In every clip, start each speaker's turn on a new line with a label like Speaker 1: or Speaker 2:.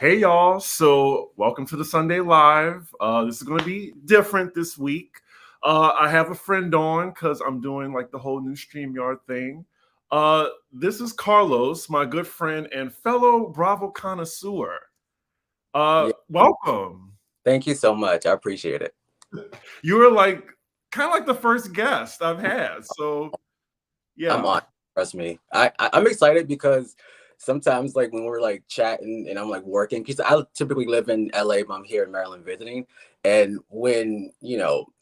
Speaker 1: Hey y'all, so welcome to the Sunday Live. This is going to be different this week. I have a friend on because I'm doing like the whole new StreamYard thing. This is Carlos, my good friend and fellow Bravo connoisseur.
Speaker 2: Yeah,
Speaker 1: Welcome.
Speaker 2: thank you so much. I appreciate it.
Speaker 1: You were like kind of like the first guest I've had. So
Speaker 2: I'm
Speaker 1: yeah.
Speaker 2: on. Trust me. I'm excited because sometimes like when we're like chatting and I'm like working, because I typically live in LA, but I'm here in Maryland visiting. And when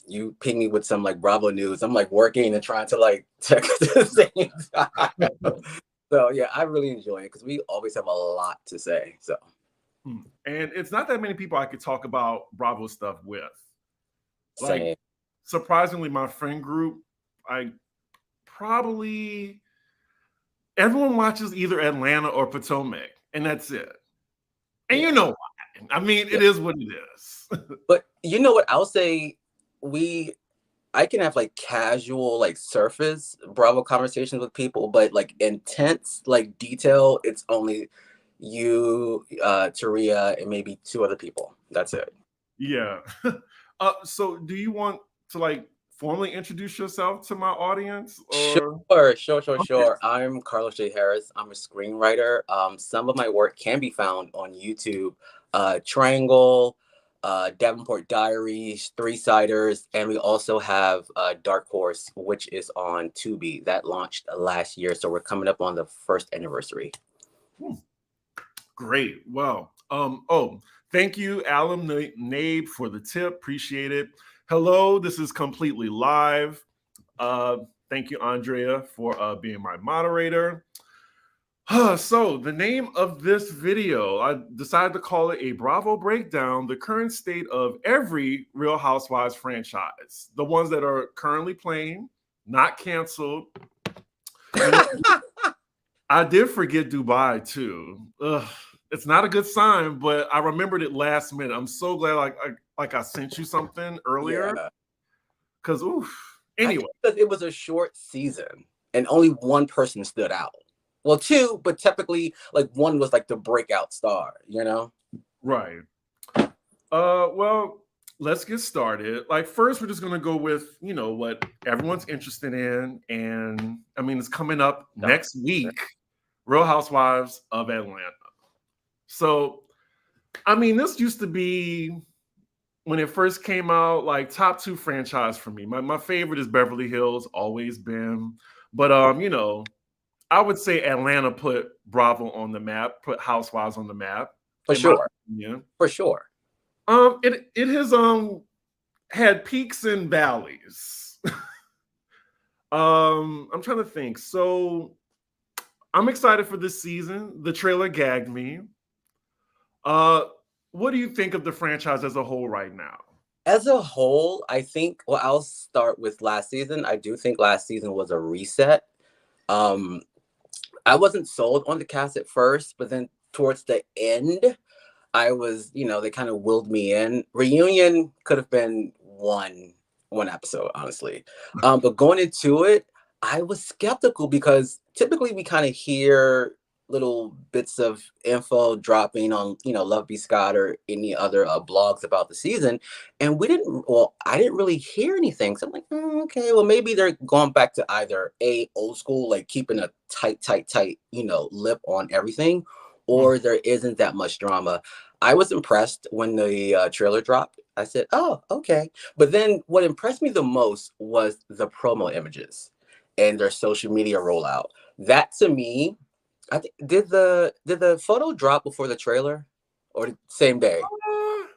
Speaker 2: you ping me with some like Bravo news, I'm like working and trying to like text at the same time. So yeah, I really enjoy it because we always have a lot to say. So
Speaker 1: And it's not that many people I could talk about Bravo stuff with. Like
Speaker 2: same.
Speaker 1: surprisingly, my friend group, I probably everyone watches either Atlanta or Potomac, and that's it. And you
Speaker 2: Yeah.
Speaker 1: know why. I mean,
Speaker 2: Yeah.
Speaker 1: it is what it is.
Speaker 2: But you know what? I'll say we I can have like casual, like surface Bravo conversations with people, but like intense, like detail, it's only you, Taria, and maybe two other people. That's it.
Speaker 1: Yeah. So do you want to like formally introduce yourself to my audience or okay.
Speaker 2: Sure. I'm Carlos J. Harris. I'm a screenwriter. Some of my work can be found on YouTube. Triangle, Davenport Diaries, Three Siders, and we also have Dark Horse, which is on Tubi. That launched last year, so we're coming up on the first anniversary.
Speaker 1: Hmm, great. Well, thank you, Alan Nabe, for the tip. Appreciate it. Hello, this is completely live. Uh, Thank you, Andrea, for being my moderator. So the name of this video, I decided to call it a Bravo breakdown, the current state of every Real Housewives franchise, the ones that are currently playing, not canceled. You know, I did forget Dubai too. Ugh, it's not a good sign, but I remembered it last minute. I'm so glad I sent you something earlier
Speaker 2: Yeah.
Speaker 1: because oof.
Speaker 2: I
Speaker 1: Anyway,
Speaker 2: think because it was a short season and only one person stood out. Well, two, but typically, like one was like the breakout star, you know?
Speaker 1: right. Well, let's get started. Like first, we're just gonna go with what everyone's interested in, and I mean it's coming up
Speaker 2: Done.
Speaker 1: next week, Real Housewives of Atlanta. So, I mean, this used to be when it first came out, like top two franchise for me. My favorite is Beverly Hills, always been, but I would say Atlanta put Bravo on the map, put Housewives on the map,
Speaker 2: For
Speaker 1: in my
Speaker 2: sure.
Speaker 1: opinion.
Speaker 2: For sure.
Speaker 1: It has had peaks and valleys. I'm trying to think. So I'm excited for this season. The trailer gagged me. Uh, what do you think of the franchise as a whole right now?
Speaker 2: As a whole, I think, well, I'll start with last season. I do think last season was a reset. Um, I wasn't sold on the cast at first, but then towards the end, I was, they kind of willed me in. Reunion could have been one episode, honestly. But going into it, I was skeptical because typically we kind of hear little bits of info dropping on, Love B. Scott or any other blogs about the season. And I didn't really hear anything. So I'm like, okay, well, maybe they're going back to either old school, like keeping a tight, lip on everything,
Speaker 1: Mm.
Speaker 2: or there isn't that much drama. I was impressed when the trailer dropped. I said, "Oh, okay." But then, what impressed me the most was the promo images and their social media rollout. That to me, I think did the photo drop before the trailer, or the same day?
Speaker 1: Uh,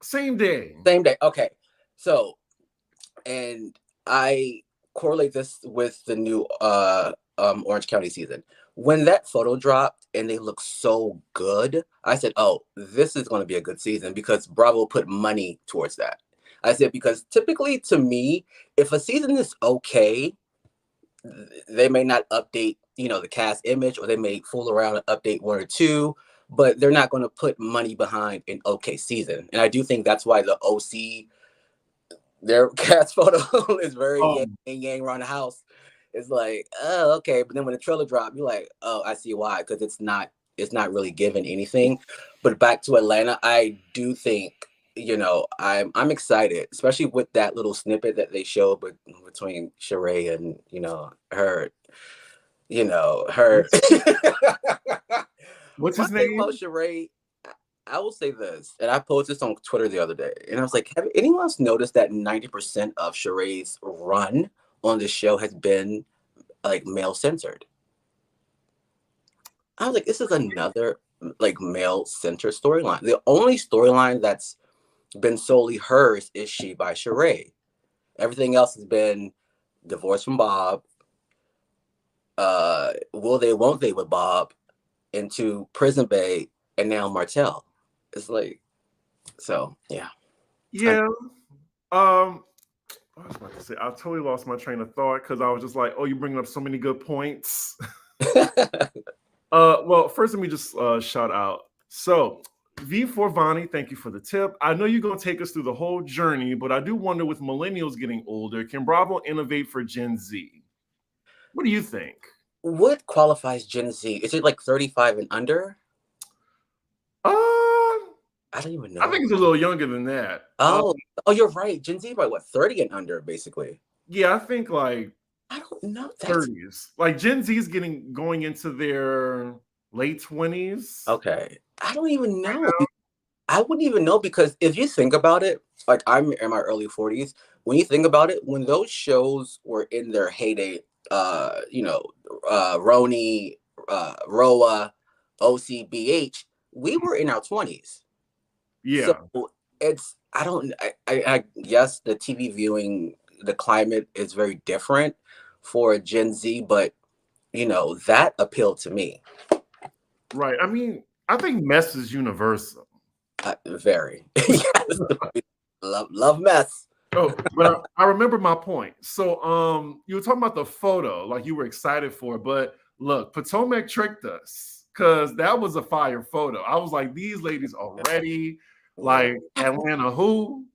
Speaker 1: Same day.
Speaker 2: Same day. Okay. So, and I correlate this with the new Orange County season. When that photo dropped and they look so good, I said, "Oh, this is going to be a good season," because Bravo put money towards that. I said because typically to me, if a season is okay, they may not update, the cast image, or they may fool around and update one or two, but they're not going to put money behind an okay season. And I do think that's why the OC, their cast photo is very
Speaker 1: Oh,
Speaker 2: yin and yang around the house. It's like, oh, okay. But then when the trailer dropped, you're like, oh, I see why. Because it's not it's not really given anything. But back to Atlanta, I do think, you know, I'm excited, especially with that little snippet that they showed between Sheree and, her.
Speaker 1: What's
Speaker 2: My
Speaker 1: his
Speaker 2: thing about
Speaker 1: name?
Speaker 2: Sheree, I will say this, and I posted this on Twitter the other day, and I was like, have anyone else noticed that 90% of Sheree's run on the show has been like male censored? I was like, this is another like male centered storyline. The only storyline that's been solely hers is She by Sheree. Everything else has been divorce from Bob, will they, won't they with Bob, into Prison Bay, and now Martell. It's like, so yeah.
Speaker 1: Yeah. I was about to say, I totally lost my train of thought because I was just like, oh, you're bringing up so many good points. Well, first let me just shout out. So, V4 Vani, thank you for the tip. I know you're going to take us through the whole journey, but I do wonder with millennials getting older, can Bravo innovate for Gen Z? What do you think?
Speaker 2: What qualifies Gen Z? Is it like 35 and under? I don't even
Speaker 1: I
Speaker 2: know.
Speaker 1: think it's a little younger than that.
Speaker 2: Oh, you're right. Gen Z by what, 30 and under, basically.
Speaker 1: Yeah, I think like
Speaker 2: I don't know.
Speaker 1: 30s. Like Gen Z is going into their late 20s.
Speaker 2: Okay. I don't even know. I wouldn't even know, because if you think about it, like I'm in my early 40s. When you think about it, when those shows were in their heyday, Roni, Roa, OCBH, we were in our 20s.
Speaker 1: Yeah.
Speaker 2: So I guess the TV viewing, the climate is very different for Gen Z, but that appealed to me.
Speaker 1: Right. I mean, I think mess is universal.
Speaker 2: Very. Yes. love mess.
Speaker 1: Oh, but I remember my point. So you were talking about the photo, like you were excited for it, but look, Potomac tricked us because that was a fire photo. I was like, these ladies are ready. Like Atlanta who?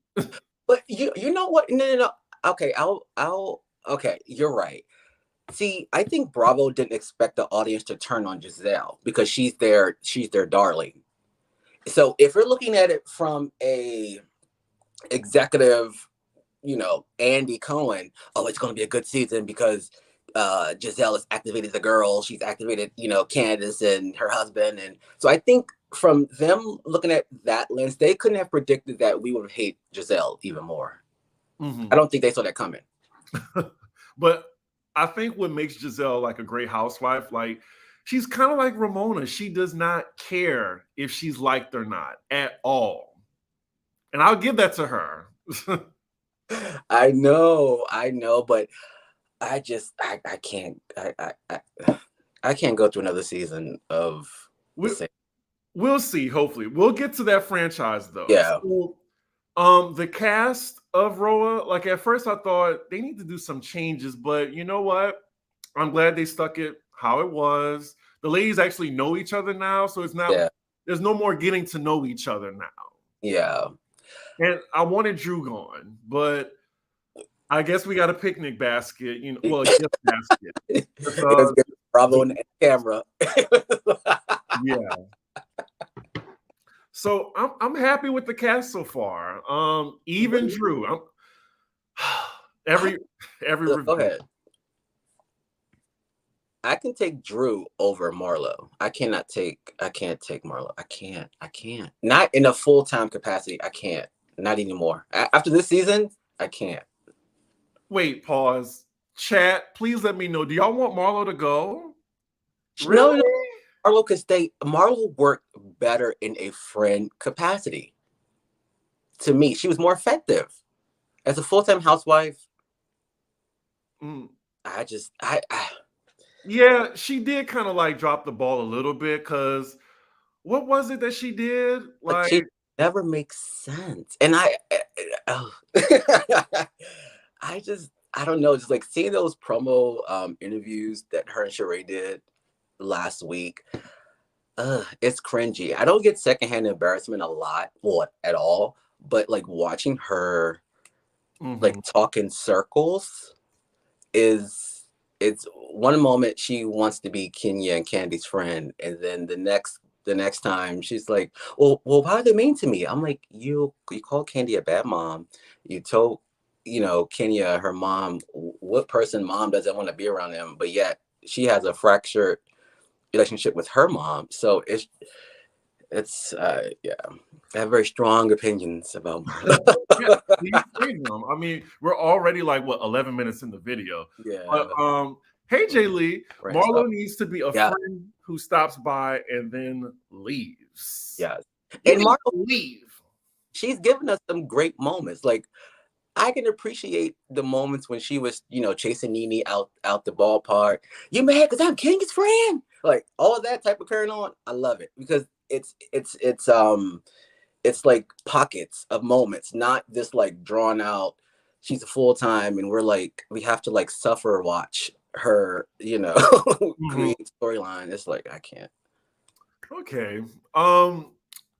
Speaker 2: But you know what? No. Okay, okay, you're right. See, I think Bravo didn't expect the audience to turn on Giselle because she's their darling. So if you're looking at it from a executive, Andy Cohen, oh, it's going to be a good season because Giselle has activated the girls, she's activated, Candace and her husband. And so I think from them looking at that lens, they couldn't have predicted that we would hate Giselle even more.
Speaker 1: Mm-hmm.
Speaker 2: I don't think they saw that coming.
Speaker 1: But I think what makes Giselle like a great housewife, like she's kind of like Ramona. She does not care if she's liked or not at all. And I'll give that to her.
Speaker 2: I know, but I can't, I can't go through another season of
Speaker 1: We'll see. Hopefully, we'll get to that franchise though.
Speaker 2: Yeah.
Speaker 1: So, the cast of Roa, like at first I thought they need to do some changes, but you know what? I'm glad they stuck it how it was. The ladies actually know each other now, so it's not.
Speaker 2: Yeah.
Speaker 1: There's no more getting to know each other now.
Speaker 2: Yeah.
Speaker 1: And I wanted Drew gone, but I guess we got a picnic basket. Well, a gift basket.
Speaker 2: Bravo in the camera.
Speaker 1: Yeah. So I'm happy with the cast so far. Even Drew. Every
Speaker 2: Go
Speaker 1: review.
Speaker 2: ahead. I can take Drew over Marlo. I can't take Marlo. I can't. Not in a full-time capacity. I can't. Not anymore. After this season, I can't.
Speaker 1: Wait, pause. Chat, please let me know. Do y'all want Marlo to go?
Speaker 2: Really? No. Marlo could stay. Marlo worked better in a friend capacity. To me, she was more effective as a full-time housewife.
Speaker 1: Yeah, she did kind of like drop the ball a little bit because what was it that she did? Like,
Speaker 2: she never makes sense. And I don't know. Just like seeing those promo interviews that her and Sheree did last week. It's cringy. I don't get secondhand embarrassment a lot, or at all, but like watching her like talk in circles is it's one moment she wants to be Kenya and Candy's friend, and then the next time she's like, well, why are they mean to me? I'm like, you called Candy a bad mom. You told, Kenya, her mom, what person mom doesn't want to be around them, but yet she has a fractured relationship with her mom. So yeah, I have very strong opinions about Marlo.
Speaker 1: Yeah, please say them. I mean, we're already like what 11 minutes in the video. But
Speaker 2: Yeah,
Speaker 1: hey Jay Lee,
Speaker 2: friend stuff.
Speaker 1: Marlo needs to be a
Speaker 2: Yeah,
Speaker 1: friend who stops by and then leaves.
Speaker 2: yeah.
Speaker 1: You
Speaker 2: And
Speaker 1: need
Speaker 2: Marlo,
Speaker 1: to leave.
Speaker 2: she's given us some great moments. Like, I can appreciate the moments when she was, chasing Nene out the ballpark. You mad because I'm Kenya's friend? Like, all that type of carrying on. I love it because it's like pockets of moments, not this like drawn out. She's a full time, and we have to like suffer watch her,
Speaker 1: Mhm.
Speaker 2: create storyline. It's like I can't.
Speaker 1: Okay.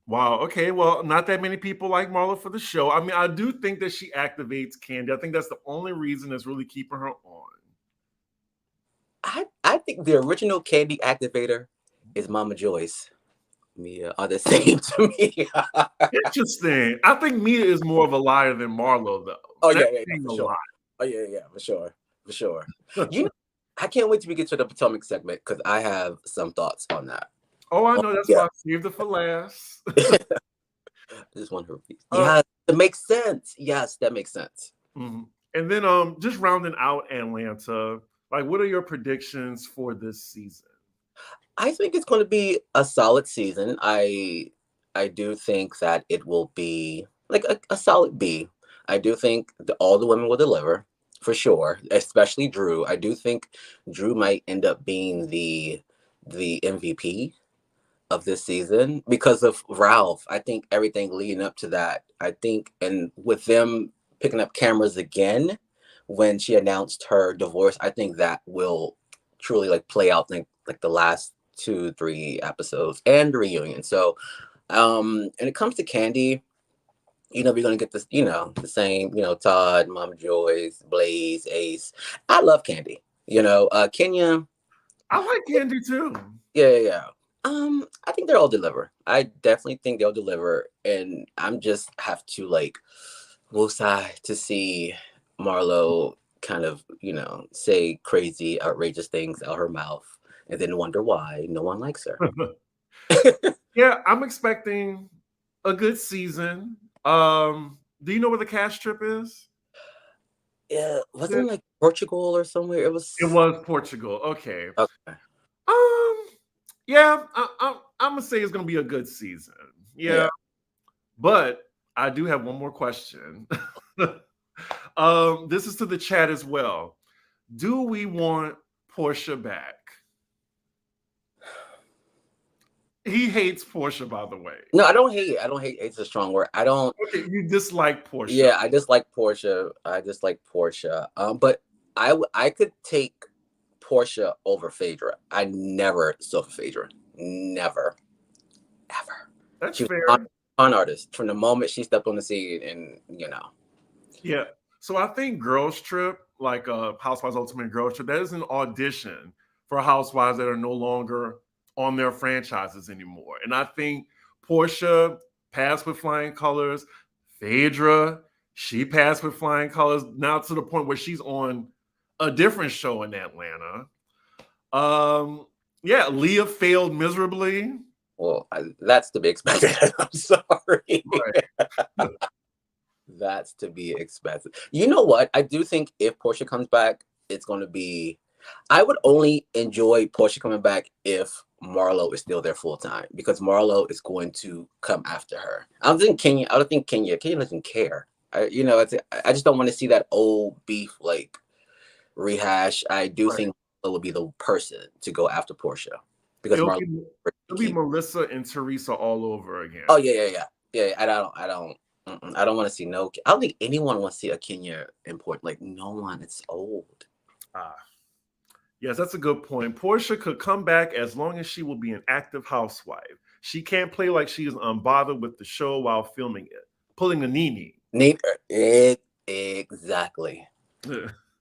Speaker 1: Wow. Okay. Well, not that many people like Marlo for the show. I mean, I do think that she activates Candy. I think that's the only reason that's really keeping her on.
Speaker 2: I think the original Candy activator is Mama Joyce. Mia are the same to me.
Speaker 1: Interesting. I think Mia is more of a liar than Marlo, though.
Speaker 2: Oh
Speaker 1: And
Speaker 2: yeah,
Speaker 1: that's
Speaker 2: yeah, yeah,
Speaker 1: saying
Speaker 2: for
Speaker 1: a
Speaker 2: sure.
Speaker 1: lot.
Speaker 2: Oh yeah, for sure. You know, I can't wait till we get to the Potomac segment because I have some thoughts on that.
Speaker 1: Oh, I
Speaker 2: Oh,
Speaker 1: know. That's
Speaker 2: yeah,
Speaker 1: why I saved it for last.
Speaker 2: I just want her.
Speaker 1: uh,
Speaker 2: Yeah, that makes sense. Yes, that makes sense.
Speaker 1: mhm. And then just rounding out Atlanta, like what are your predictions for this season?
Speaker 2: I think it's going to be a solid season. I do think that it will be like a solid B. I do think all the women will deliver for sure, especially Drew. I do think Drew might end up being the MVP of this season because of Ralph. I think everything leading up to that. I think, and with them picking up cameras again when she announced her divorce, I think that will truly like play out like the last 2, 3 episodes and the reunion. So and it comes to Candy, we're gonna get this, the same, Todd, Mama Joyce, Blaze, Ace. I love Candy. Kenya,
Speaker 1: I like Candy too.
Speaker 2: yeah. I think they'll all deliver. I definitely think they'll deliver, and I'm just have to like woosah to see Marlo kind of, say crazy, outrageous things out her mouth, and then wonder why no one likes her.
Speaker 1: Yeah, I'm expecting a good season. Do you know where the cash trip is?
Speaker 2: Yeah, wasn't
Speaker 1: It
Speaker 2: it like Portugal or somewhere? It was
Speaker 1: was Portugal. Okay.
Speaker 2: okay.
Speaker 1: Um, yeah, I'm gonna say it's gonna be a good season. Yeah,
Speaker 2: Yeah.
Speaker 1: but I do have one more question. This is to the chat as well. Do we want Portia back? He hates Portia, by the way.
Speaker 2: No, I don't hate it. I don't hate it's a strong word. I don't.
Speaker 1: Okay, you dislike Portia.
Speaker 2: Yeah, I just like Portia. I just like Portia. But I could take Portia over Phaedra. I never saw for Phaedra. Never, ever.
Speaker 1: That's
Speaker 2: She was
Speaker 1: fair.
Speaker 2: a con artist from the moment she stepped on the scene, and
Speaker 1: Yeah. So I think Girls Trip, like Housewives Ultimate Girls Trip, that is an audition for housewives that are no longer on their franchises anymore. And I think Portia passed with flying colors. Phaedra, she passed with flying colors. Now to the point where she's on a different show in Atlanta. Yeah, Leah failed miserably.
Speaker 2: well, that's to be expected. I'm sorry.
Speaker 1: Right.
Speaker 2: That's to be expected. You know what? I do think if Portia comes back, it's going to be. I would only enjoy Portia coming back if Marlo is still there full time because Marlo is going to come after her. I don't think Kenya. I don't think Kenya. Kenya doesn't care. I just don't want to see that old beef like rehash. I do
Speaker 1: Right.
Speaker 2: think Marlo will be the person to go after Portia because
Speaker 1: It'll
Speaker 2: Marlo
Speaker 1: be, it'll be
Speaker 2: keep.
Speaker 1: Melissa and Teresa all over again.
Speaker 2: Oh yeah. I don't want to see no. I don't think anyone wants to see a Kenya import. Like no one. It's old.
Speaker 1: Ah, yes, that's a good point. Portia could come back as long as she will be an active housewife. She can't play like she is unbothered with the show while filming it, pulling a Nene.
Speaker 2: Nate, exactly.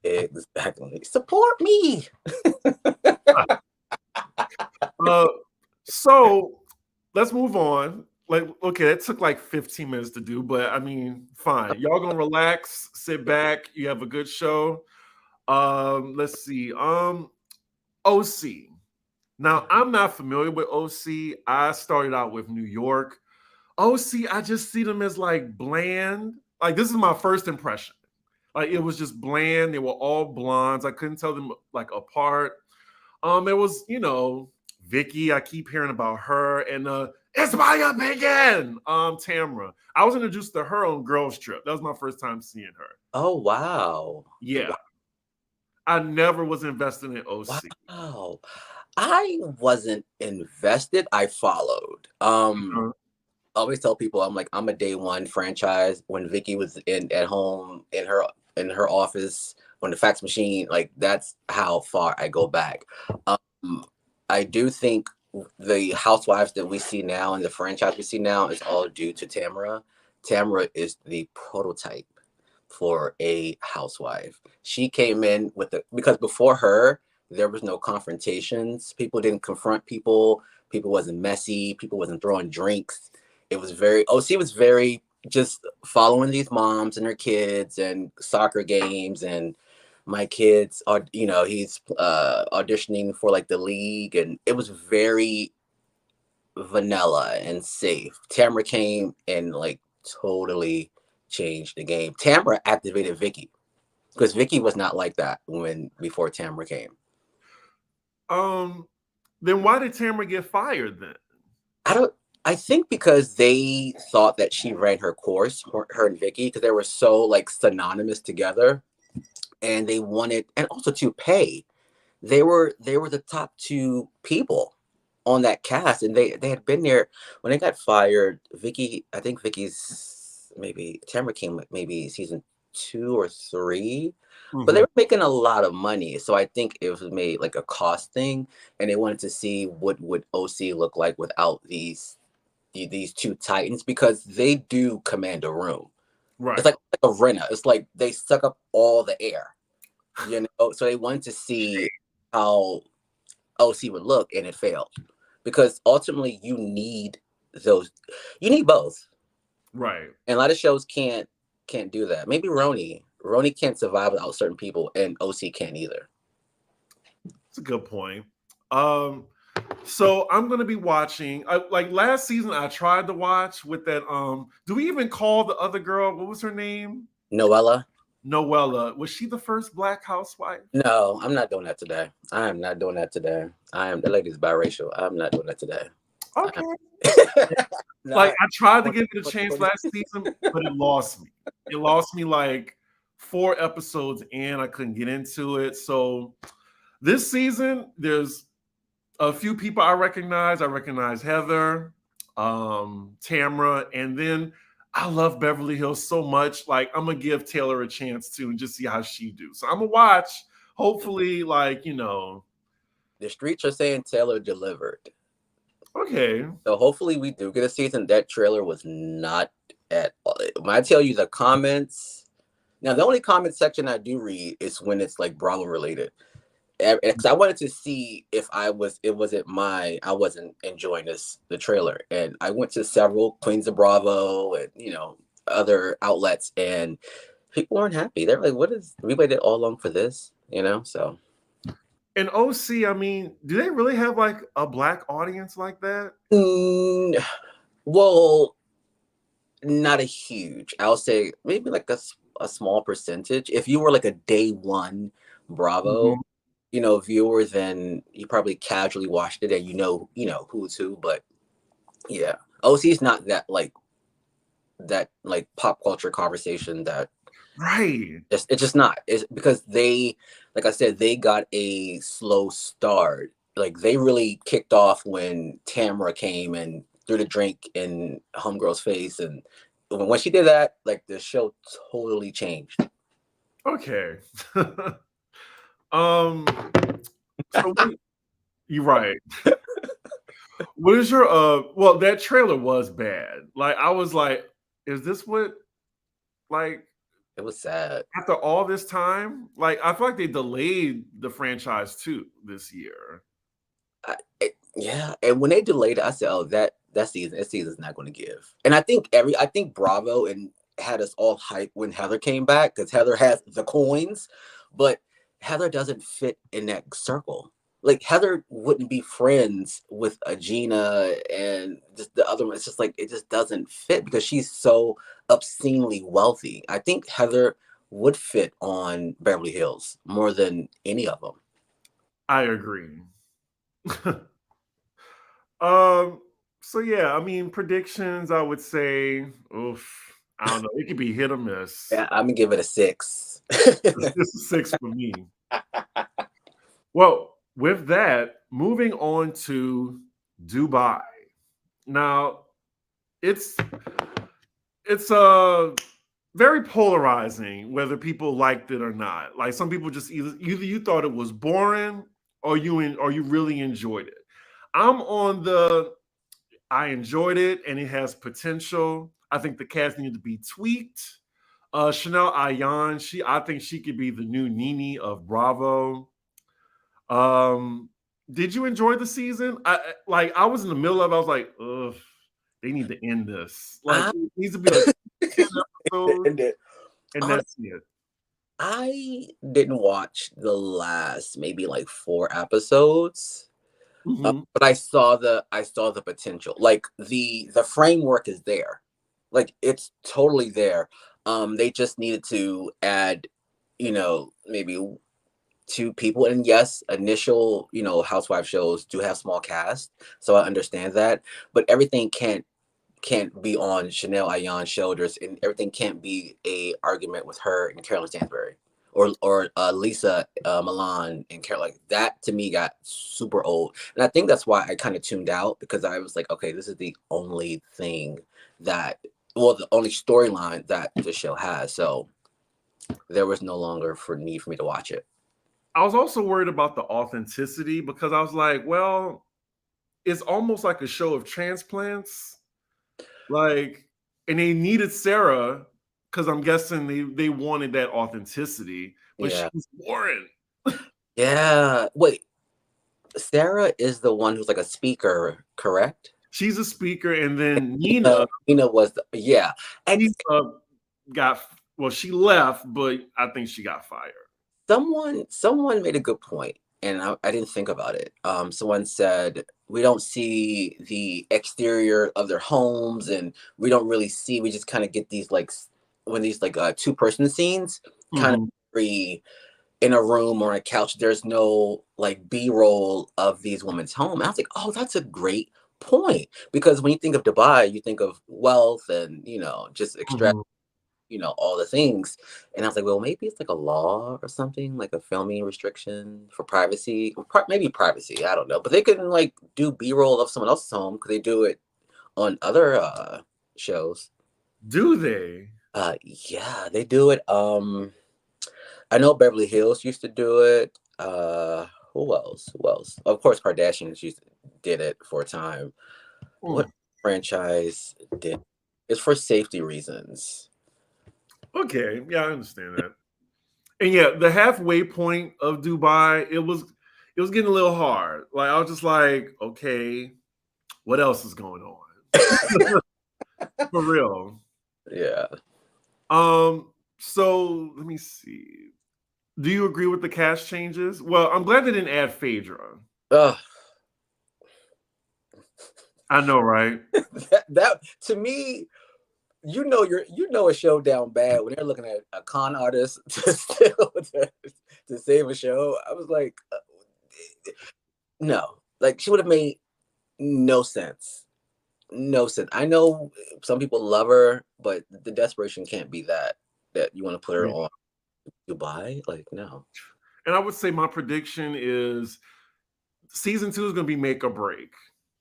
Speaker 2: Exactly. Support me.
Speaker 1: Uh, so let's move on. Like, okay, it took like 15 minutes to do, but I mean, fine. Y'all gonna relax, sit back. You have a good show. Let's see. OC. Now, I'm not familiar with OC. I started out with New York. OC, I just see them as like bland. Like, this is my first impression. Like, it was just bland. They were all blondes. I couldn't tell them like apart. It was, Vicky. I keep hearing about her, and it's my opinion. Tamra. I was introduced to her on Girls Trip. That was my first time seeing her.
Speaker 2: Oh wow.
Speaker 1: Yeah. I never was invested in OC.
Speaker 2: Wow. I wasn't invested. I followed.
Speaker 1: Uh-huh.
Speaker 2: I always tell people I'm a day one franchise. When Vicky was at home in her office on the fax machine, like that's how far I go back. I do think the Housewives that we see now and the franchise we see now is all due to Tamara. Tamara is the prototype for a housewife. She came in because before her there was no confrontations. People didn't confront people. People wasn't messy. People wasn't throwing drinks. It was she was very just following these moms and their kids and soccer games, and my kids are, he's auditioning for like the league, and it was very vanilla and safe. Tamara came and like totally changed the game. Tamara activated Vicky because Vicky was not like that before Tamara came.
Speaker 1: Then why did Tamara get fired then?
Speaker 2: I think because they thought that she ran her course, her and Vicky, because they were so like synonymous together, and they wanted, and also to pay. They were the top two people on that cast, and they had been there when they got fired. Vicky, I think Vicky's maybe Tamara came maybe season 2 or 3, but they were making a lot of money, so I think it was made like a cost thing, and they wanted to see what would OC look like without these two titans, because they do command a room.
Speaker 1: Right.
Speaker 2: It's like a renter. It's like they suck up all the air, so they wanted to see how OC would look, and it failed because ultimately you need both,
Speaker 1: right?
Speaker 2: And a lot of shows can't do that. Maybe Roni can't survive without certain people, and OC can't either.
Speaker 1: That's a good point. So I'm gonna be watching. Like last season, I tried to watch with that. Do we even call the other girl? What was her name?
Speaker 2: Noella.
Speaker 1: Was she the first Black housewife?
Speaker 2: No, I'm not doing that today. I am not doing that today. The lady's biracial. I'm not doing that today.
Speaker 1: Okay. Like I tried to give it a chance last season, but it lost me. It lost me like 4 episodes in. I couldn't get into it. So this season, there's a few people I recognize. I recognize Heather, Tamra, and then I love Beverly Hills so much. Like I'm gonna give Taylor a chance too and just see how she do. So I'm gonna watch. Hopefully, the
Speaker 2: streets are saying Taylor delivered.
Speaker 1: Okay.
Speaker 2: So hopefully we do get a season. That trailer was not at all. When I tell you the comments, now the only comment section I do read is when it's like Bravo related. Because I wanted to see if I wasn't enjoying the trailer, and I went to several Queens of Bravo and other outlets, and people weren't happy. They're like, we waited all along for this, so.
Speaker 1: And OC, I mean, do they really have like a Black audience like that?
Speaker 2: Well, not a huge. I'll say maybe like a small percentage. If you were like a day one Bravo, viewer, then you probably casually watched it and who's who. But yeah, OC is not that like pop culture conversation that.
Speaker 1: Right.
Speaker 2: It's just not. It's because they, like I said, they got a slow start. Like they really kicked off when Tamara came and threw the drink in Homegirl's face, and when she did that, like the show totally changed.
Speaker 1: Okay. So you're right. What is your well, that trailer was bad. Like I was like, is this what like
Speaker 2: It was sad.
Speaker 1: After all this time, like I feel like they delayed the franchise too this year.
Speaker 2: Yeah, and when they delayed it, I said, "Oh, that season's not going to give." And I think Bravo and had us all hyped when Heather came back because Heather has the coins, but Heather doesn't fit in that circle. Like Heather wouldn't be friends with a Gina and just the other one. It's just like it just doesn't fit because she's so obscenely wealthy. I think Heather would fit on Beverly Hills more than any of them.
Speaker 1: I agree. um. So yeah, I mean predictions. I would say, oof. I don't know. It could be hit or miss.
Speaker 2: Yeah, I'm gonna give it a 6.
Speaker 1: This is 6 for me. Well, with that, moving on to Dubai. Now, it's it's very polarizing whether people liked it or not. Like some people just either you thought it was boring or you really enjoyed it. I'm on the I enjoyed it and it has potential. I think the cast needed to be tweaked. Chanel Ayan, I think she could be the new Nini of Bravo. Um, did you enjoy the season? I was in the middle of it, I was like, ugh, they need to end this. Like
Speaker 2: I
Speaker 1: it needs to be like 10 episodes
Speaker 2: and it,
Speaker 1: and
Speaker 2: hon-
Speaker 1: that's it.
Speaker 2: I didn't watch the last maybe like 4 episodes,
Speaker 1: Mhm.
Speaker 2: but I saw the potential. Like the framework is there, like it's totally there. They just needed to add, maybe 2 people. And yes, initial, housewife shows do have small cast, so I understand that. But everything can't be on Chanel Ayan's shoulders, and everything can't be a argument with her and Carolyn Stansbury or Lisa Milan and Carol. Like that to me got super old, and I think that's why I kind of tuned out because I was like, okay, this is the only thing that, well, the only storyline that the show has. So there was no longer for need for me to watch it.
Speaker 1: I was also worried about the authenticity because I was like, well, it's almost like a show of transplants. Like, and they needed Sarah because I'm guessing they wanted that authenticity, but she
Speaker 2: Yeah,
Speaker 1: was boring.
Speaker 2: yeah. Wait, Sarah is the one who's like a speaker, correct?
Speaker 1: She's a speaker, and then Nina,
Speaker 2: Nina was yeah, and
Speaker 1: she got well, she left, but I think she got fired.
Speaker 2: someone made a good point, and I didn't think about it. Someone said we don't see the exterior of their homes, and we don't really see. We just kind of get these like when these like 2-person scenes, kind of
Speaker 1: Mhm.
Speaker 2: free in a room or on a couch. There's no like B-roll of these women's home. And I was like, oh, that's a great point because when you think of Dubai, you think of wealth and just extract
Speaker 1: Mhm.
Speaker 2: all the things. And I was like, well, maybe it's like a law or something, like a filming restriction for privacy, maybe privacy. I don't know, but they can like do B-roll of someone else's home because they do it on other shows.
Speaker 1: Do they?
Speaker 2: Yeah, they do it. I know Beverly Hills used to do it. Who else? Who else? Of course, Kardashians did it for a time. What
Speaker 1: Hmm.
Speaker 2: franchise did? It's for safety reasons.
Speaker 1: Okay, yeah, I understand that. And yeah, the halfway point of Dubai, it was getting a little hard. Like I was just like, okay, what else is going on? For real.
Speaker 2: Yeah.
Speaker 1: So let me see. Do you agree with the cast changes? Well, I'm glad they didn't add Phaedra.
Speaker 2: Ugh.
Speaker 1: I know, right?
Speaker 2: That to me, a show down bad when they're looking at a con artist to save a show. I was like, no, like she would have made no sense. No sense. I know some people love her, but the desperation can't be that you want to put her
Speaker 1: Yeah.
Speaker 2: on Dubai. Like, no.
Speaker 1: And I would say my prediction is season 2 is going to be make or break.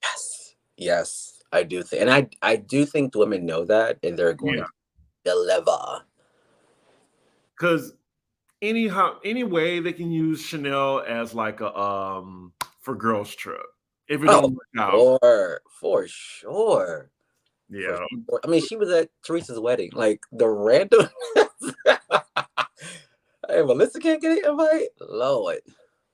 Speaker 2: Yes. Yes, I do think, and I do think the women know that, and they're going
Speaker 1: Yeah.
Speaker 2: to deliver.
Speaker 1: Because any way they can use Chanel as like a for girls trip if it
Speaker 2: Oh,
Speaker 1: don't work out.
Speaker 2: for sure.
Speaker 1: Yeah.
Speaker 2: I mean, she was at Teresa's wedding. Like the random. Hey, Melissa can't get an invite. Lord.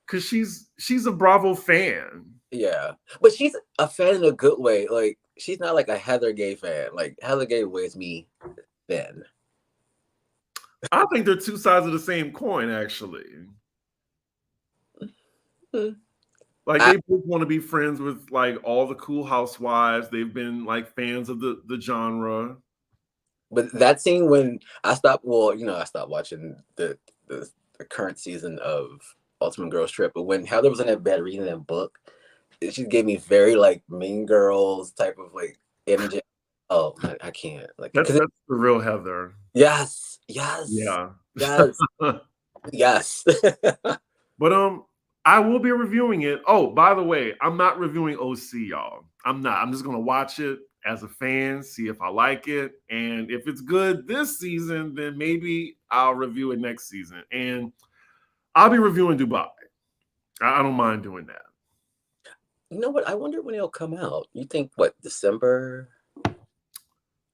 Speaker 1: Because she's a Bravo fan.
Speaker 2: Yeah, but she's a fan in a good way. Like she's not like a Heather Gay fan. Like Heather Gay wears me thin.
Speaker 1: I think they're two sides of the same coin, actually. Like
Speaker 2: I,
Speaker 1: they both want to be friends with like all the cool housewives. They've been like fans of the genre.
Speaker 2: but that scene when I stopped. Well, I stopped watching the current season of Ultimate Girls Trip. But when Heather was in that bed reading that book, it just gave me very like Mean Girls type of like energy. Oh, I can't like
Speaker 1: That's
Speaker 2: because
Speaker 1: the real Heather.
Speaker 2: yes,
Speaker 1: Yeah.
Speaker 2: yes, yes.
Speaker 1: But I will be reviewing it. Oh, by the way, I'm not reviewing OC, y'all. I'm not. I'm just gonna watch it as a fan, see if I like it. And if it's good this season, then maybe I'll review it next season. And I'll be reviewing Dubai. I don't mind doing that.
Speaker 2: You know what? I wonder when it'll come out. You think what, December?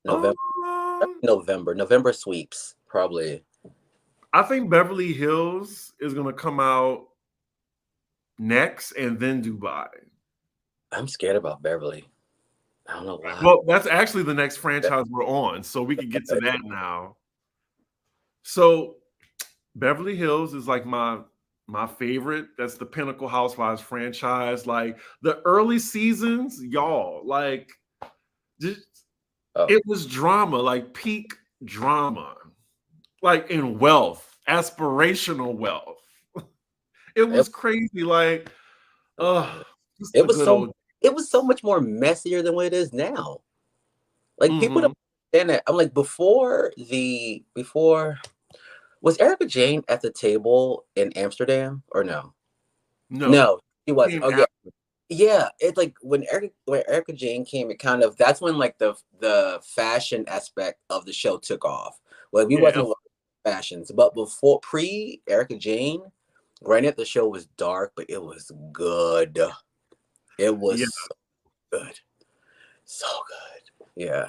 Speaker 2: November?
Speaker 1: Um,
Speaker 2: November sweeps, probably.
Speaker 1: I think Beverly Hills is gonna come out next and then Dubai.
Speaker 2: I'm scared about Beverly. I don't know why.
Speaker 1: Well, that's actually the next franchise we're on, so we can get to that now. So Beverly Hills is like my favorite. That's the Pinnacle Housewives franchise. Like the early seasons, y'all, like just, it was drama, like peak drama, like in wealth, aspirational wealth. It was crazy. Like,
Speaker 2: it was so much more messier than what it is now. Like people don't understand that. I'm like before was Erica Jane at the table in Amsterdam or no? No, she wasn't. Oh yeah. Yeah, it's like when Erica Jane came, it kind of that's when like the fashion aspect of the show took off. Well, we wasn't fashions, but before pre Erica Jane, granted the show was dark, but it was good. It was so good, so good. Yeah,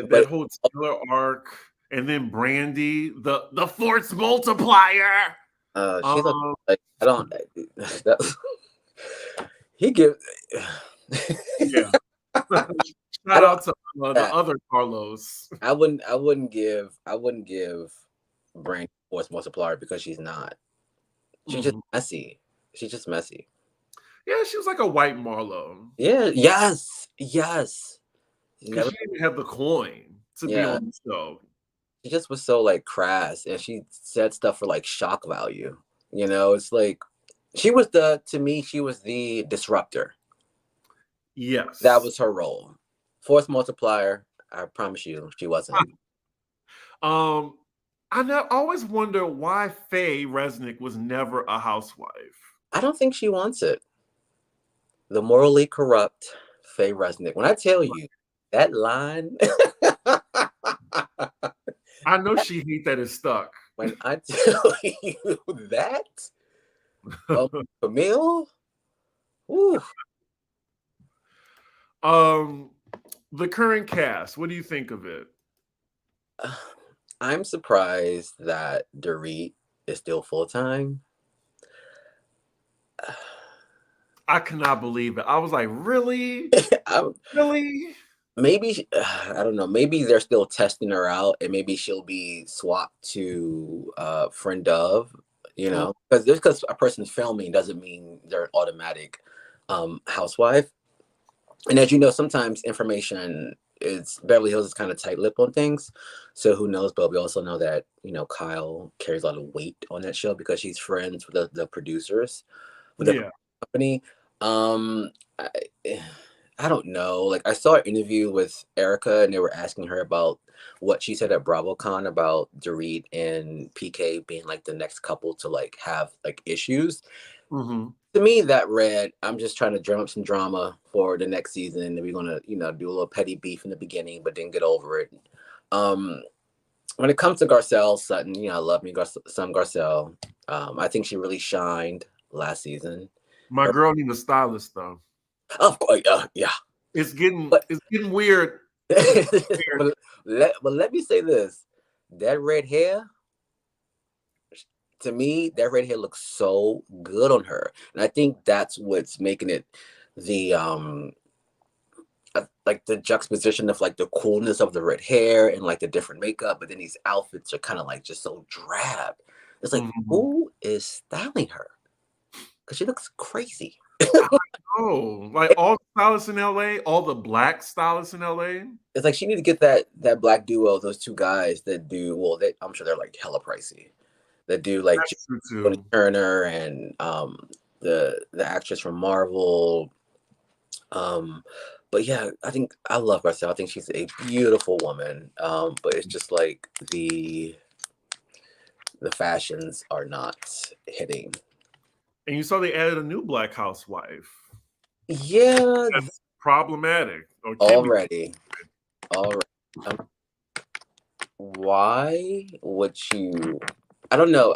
Speaker 1: that whole Taylor arc, and then Brandy, the force multiplier.
Speaker 2: She's like I don't. That, he give.
Speaker 1: Yeah. Shout out to the other Carlos.
Speaker 2: I wouldn't give Brandy force multiplier because she's not. She's just messy. She's just messy.
Speaker 1: Yeah, she was like a white Marlo.
Speaker 2: Yeah. Yes.
Speaker 1: Because she didn't have the coin to be on the show.
Speaker 2: She just was so like crass, and she said stuff for like shock value. It's like she was the disruptor.
Speaker 1: Yes,
Speaker 2: that was her role. Force multiplier. I promise you, she wasn't.
Speaker 1: I always wonder why Faye Resnick was never a housewife.
Speaker 2: I don't think she wants it. The morally corrupt Faye Resnick. When I tell you that line,
Speaker 1: I know she hate that it's stuck.
Speaker 2: When I tell you that, Camille, ooh.
Speaker 1: The current cast, what do you think of it?
Speaker 2: I'm surprised that Dorit is still full-time.
Speaker 1: I cannot believe it. I was like, really? Really?
Speaker 2: Maybe, I don't know. Maybe they're still testing her out, and maybe she'll be swapped to friend of, because just because a person's filming doesn't mean they're an automatic housewife. And as you know, sometimes information Beverly Hills is kind of tight-lipped on things. So who knows? But we also know that, Kyle carries a lot of weight on that show because she's friends with the producers, with the company. I don't know. Like I saw an interview with Erica, and they were asking her about what she said at BravoCon about Dorit and PK being like the next couple to like have like issues. To me, that read, I'm just trying to drum up some drama for the next season, and we're gonna, do a little petty beef in the beginning, but then get over it. When it comes to Garcelle Sutton, I love me some Garcelle. I think she really shined last season.
Speaker 1: Girl needs a stylist though.
Speaker 2: Of course, yeah.
Speaker 1: It's getting weird
Speaker 2: But let me say this: that red hair, to me, that red hair looks so good on her, and I think that's what's making it the like the juxtaposition of like the coolness of the red hair and like the different makeup, but then these outfits are kind of like just so drab. It's like,
Speaker 1: Mhm.
Speaker 2: who is styling her? Because she looks crazy.
Speaker 1: Oh, like all the stylists in LA, all the black stylists in LA.
Speaker 2: It's like she need to get that black duo, those two guys that do well. I'm sure they're like hella pricey. That do like
Speaker 1: That's true
Speaker 2: Tony
Speaker 1: too.
Speaker 2: Turner and the actress from Marvel. Um, but yeah, I think I love Garcelle. I think she's a beautiful woman. But it's just like the fashions are not hitting.
Speaker 1: And you saw they added a new black housewife.
Speaker 2: Yeah,
Speaker 1: That's problematic or can be.
Speaker 2: already, already. Um, why would you? I don't know.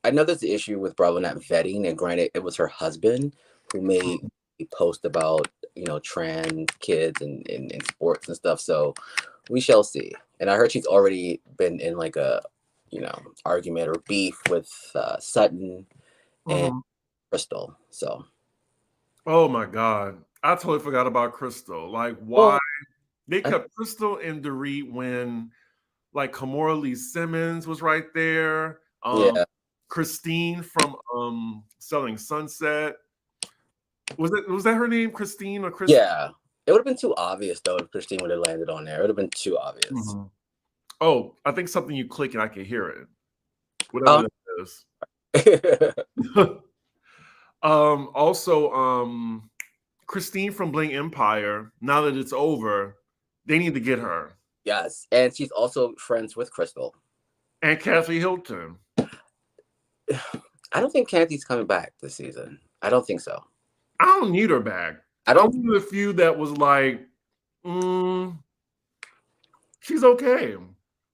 Speaker 2: I know there's the issue with Bravo not vetting, and granted, it was her husband who made a post about trans kids and sports and stuff. So we shall see. And I heard she's already been in like a argument or beef with Sutton and
Speaker 1: Mhm.
Speaker 2: Crystal. So
Speaker 1: Oh my God. I totally forgot about Crystal. Like, why
Speaker 2: well,
Speaker 1: they
Speaker 2: I,
Speaker 1: kept Crystal in Dorit when like Kamora Lee Simmons was right there.
Speaker 2: yeah,
Speaker 1: Christine from Selling Sunset. Was that her name? Christine or Chris?
Speaker 2: yeah. It would have been too obvious though if Christine would have landed on there. It would have been too obvious.
Speaker 1: Mhm. Oh, I think something you click and I can hear it. Whatever
Speaker 2: Um,
Speaker 1: that is. Also, Christine from Bling Empire, now that it's over, they need to get her.
Speaker 2: yes, and she's also friends with Crystal.
Speaker 1: And Kathy Hilton.
Speaker 2: I don't think Kathy's coming back this season. I don't think so.
Speaker 1: I don't need her back.
Speaker 2: I
Speaker 1: I'm
Speaker 2: don't.
Speaker 1: one of the few that was like, mm, she's okay.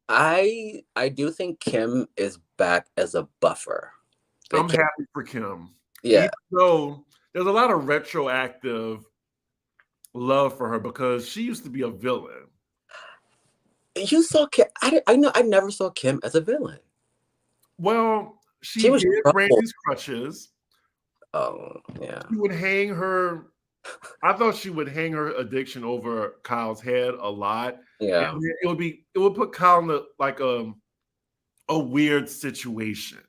Speaker 2: I do think Kim is back as a buffer. Like,
Speaker 1: I'm happy for Kim. Even
Speaker 2: yeah,
Speaker 1: though there's a lot of retroactive love for her because she used to be a villain.
Speaker 2: you saw Kim. I know. I never saw Kim as a villain.
Speaker 1: Well, she
Speaker 2: She was
Speaker 1: hid
Speaker 2: trouble.
Speaker 1: Brandy's crutches.
Speaker 2: Oh yeah,
Speaker 1: She would hang her. I thought she would hang her addiction over Kyle's head a lot, and
Speaker 2: yeah,
Speaker 1: then it would put Kyle in like a weird situation.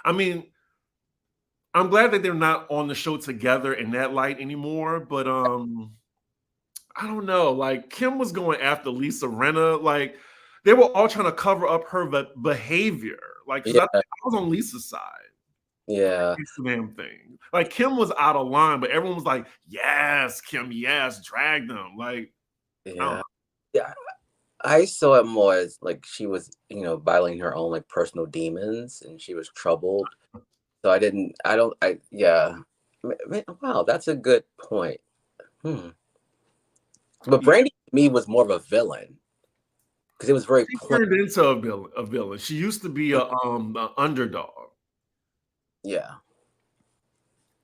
Speaker 1: I mean, I'm glad that they're not on the show together in that light anymore, but I don't know. Like Kim was going after Lisa Renna, like they were all trying to cover up her behavior, like because I
Speaker 2: yeah,
Speaker 1: was on Lisa's side.
Speaker 2: yeah,
Speaker 1: It's the damn thing. Like Kim was out of line, but everyone was like, "Yes, Kim, yes, drag them." Like I don't
Speaker 2: yeah, yeah. I saw it more as like she was, battling her own like personal demons, and she was troubled. So I didn't. I don't. I yeah. Wow, that's a good point. Hmm. But
Speaker 1: know.
Speaker 2: Brandy to me was more of a villain because it was very
Speaker 1: She
Speaker 2: point.
Speaker 1: turned into a villain. She used to be a underdog.
Speaker 2: Yeah,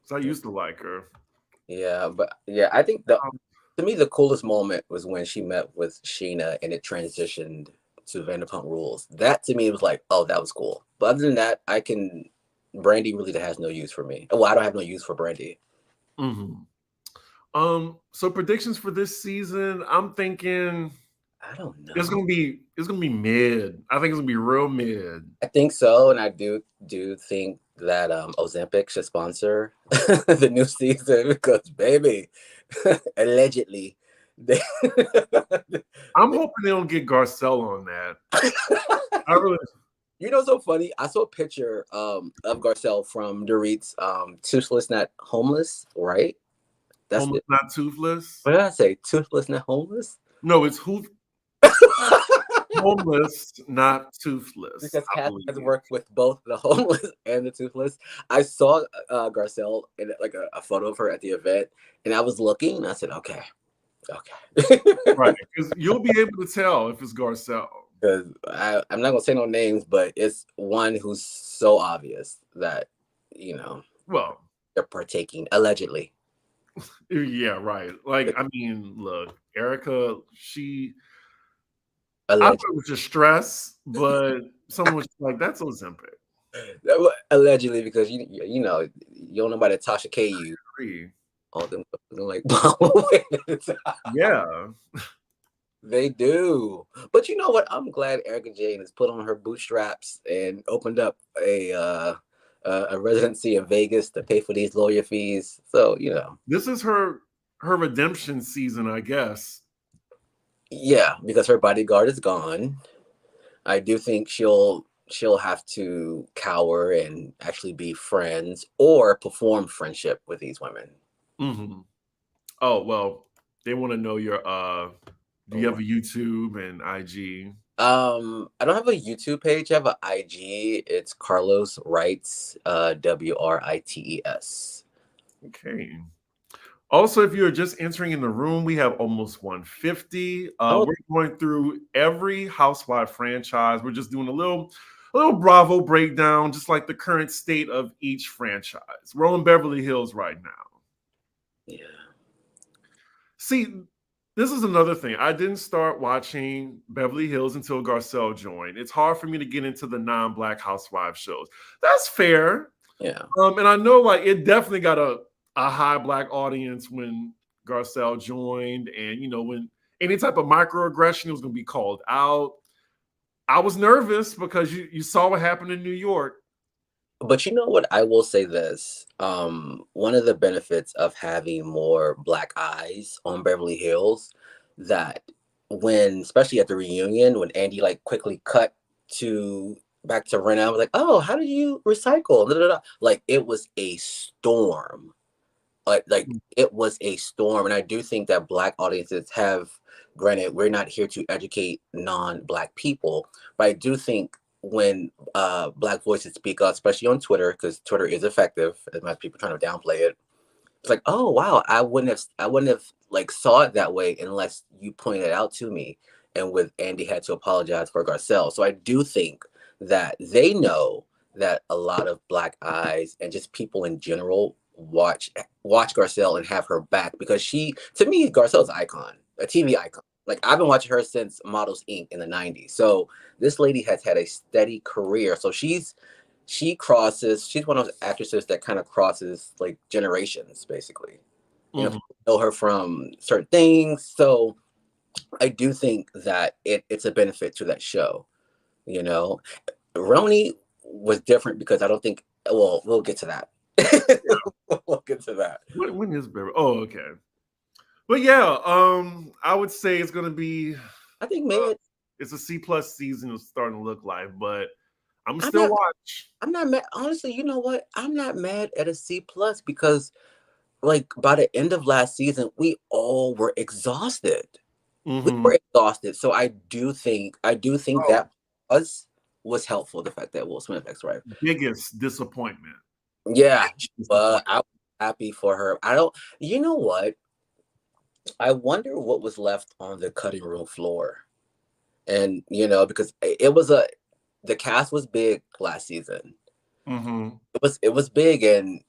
Speaker 1: So I used to like her.
Speaker 2: yeah, but yeah, I think the
Speaker 1: Um,
Speaker 2: to me the coolest moment was when she met with Sheena and it transitioned to Vanderpump Rules. That to me was like, oh, that was cool. But other than that, Brandy really has no use for me. Well, I don't have no use for Brandy.
Speaker 1: mhm. So predictions for this season, I'm thinking
Speaker 2: I don't
Speaker 1: it's
Speaker 2: know.
Speaker 1: gonna be it's gonna be mid. I think it's gonna be real mid.
Speaker 2: I think so, and I do think that Ozempic should sponsor the new season because baby, allegedly, they,
Speaker 1: I'm hoping they don't get Garcelle on that. I really
Speaker 2: so funny. I saw a picture of Garcelle from Dorit's Toothless Not Homeless, right? That's
Speaker 1: homeless
Speaker 2: it.
Speaker 1: not toothless.
Speaker 2: What did I say? Toothless Not Homeless?
Speaker 1: No, it's homeless, not toothless,
Speaker 2: Because
Speaker 1: I
Speaker 2: Kathy has
Speaker 1: believe.
Speaker 2: worked with both the homeless and the toothless. I saw Garcelle in like a photo of her at the event, and I was looking, and I said, okay, okay.
Speaker 1: Right. Because you'll be able to tell if it's Garcelle.
Speaker 2: Because I'm not gonna say no names, but it's one who's so obvious that you know
Speaker 1: Well,
Speaker 2: they're partaking allegedly.
Speaker 1: Yeah, right. Like, I mean, look, Erica, I thought
Speaker 2: Allegedly.
Speaker 1: it was just stress, but someone was like, "That's Ozempic."
Speaker 2: Allegedly, because you know you don't know about that Tasha K. You
Speaker 1: Agree.
Speaker 2: all them like
Speaker 1: Yeah.
Speaker 2: they do. But you know what? I'm glad Erica Jane has put on her bootstraps and opened up a residency in Vegas to pay for these lawyer fees. So you know,
Speaker 1: This is her redemption season, I guess.
Speaker 2: yeah, because her bodyguard is gone. I do think she'll have to cower and actually be friends or perform friendship with these women.
Speaker 1: Hmm. Oh, well, they want to know your do you
Speaker 2: Oh,
Speaker 1: have a YouTube and IG?
Speaker 2: I don't have a YouTube page. I have an IG. It's Carlos Writes, Writes.
Speaker 1: Okay. Also, if you're just entering in the room, we have almost 150.
Speaker 2: Oh,
Speaker 1: We're going through every Housewife franchise. We're just doing a little Bravo breakdown, just like the current state of each franchise. We're on Beverly Hills right now.
Speaker 2: yeah.
Speaker 1: See, this is another thing. I didn't start watching Beverly Hills until Garcelle joined. It's hard for me to get into the non-Black housewife shows. That's fair.
Speaker 2: Yeah.
Speaker 1: And I know like it definitely got a high Black audience when Garcelle joined, and you know when any type of microaggression was going to be called out. I was nervous because you saw what happened in New York.
Speaker 2: But you know what? I will say this. One of the benefits of having more Black eyes on Beverly Hills, that when, especially at the reunion, when Andy like quickly cut to back to Rena, I was like, oh, how did you recycle? Da, da, da. Like it was a storm. Like it was a storm, and I do think that Black audiences have. Granted, we're not here to educate non-Black people, but I do think when Black voices speak up, especially on Twitter, because Twitter is effective, as much people trying to downplay it. It's like, oh wow, I wouldn't have like saw it that way unless you pointed it out to me. And with Andy had to apologize for Garcelle, so I do think that they know that a lot of Black eyes and just people in general watch Garcelle and have her back, because she, to me, Garcelle's an icon, a TV icon. Like I've been watching her since Models Inc. in the '90s. So this lady has had a steady career. So she's one of those actresses that kind of crosses like generations, basically. You know,
Speaker 1: Mhm.
Speaker 2: people know her from certain things. So I do think that it's a benefit to that show. You know, Roni was different because I don't think. Well, we'll get to that. We'll get to that.
Speaker 1: When is Beverly? Oh, okay. But yeah, I would say it's gonna be
Speaker 2: I think maybe
Speaker 1: it's a C plus season. It's starting to look like, but I'm
Speaker 2: I'm
Speaker 1: still
Speaker 2: not.
Speaker 1: watch.
Speaker 2: I'm not mad. Honestly, you know what? I'm not mad at a C plus because, like, by the end of last season, we all were exhausted. We
Speaker 1: Hmm.
Speaker 2: were exhausted. So I do think
Speaker 1: Oh,
Speaker 2: that was helpful. The fact that Will Smith ex-wife.
Speaker 1: biggest disappointment.
Speaker 2: Yeah,
Speaker 1: Biggest
Speaker 2: but I
Speaker 1: disappointment.
Speaker 2: was happy for her. I don't. You know what? I wonder what was left on the cutting room floor, and because the cast was big last season.
Speaker 1: Hmm.
Speaker 2: It was big, and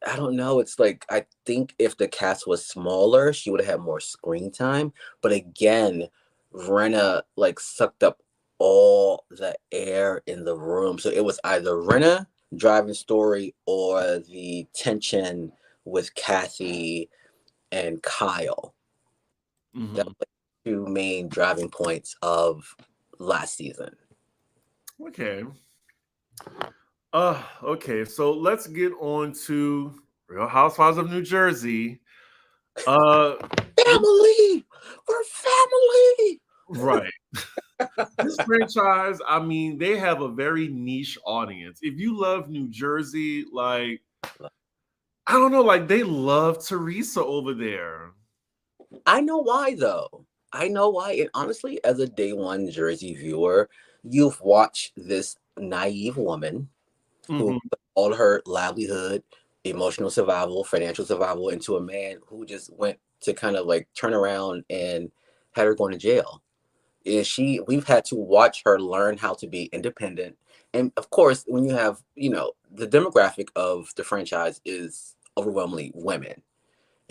Speaker 2: I don't know. It's like I think if the cast was smaller, she would have had more screen time. But again, Rena like sucked up all the air in the room. So it was either Rena driving story or the tension with Kathy and Kyle. That
Speaker 1: Hmm.
Speaker 2: was the two main driving points of last season.
Speaker 1: Okay. Okay. So let's get on to Real Housewives of New Jersey. Uh,
Speaker 2: Family, we're family.
Speaker 1: right. This franchise, I mean, they have a very niche audience. If you love New Jersey, like I don't know, like they love Teresa over there.
Speaker 2: I know why though. I know why. And honestly, as a day one Jersey viewer, you've watched this naive woman who
Speaker 1: Hmm.
Speaker 2: put all her livelihood, emotional survival, financial survival into a man who just went to kind of like turn around and had her going to jail. And we've had to watch her learn how to be independent. And of course, when you have, the demographic of the franchise is overwhelmingly women.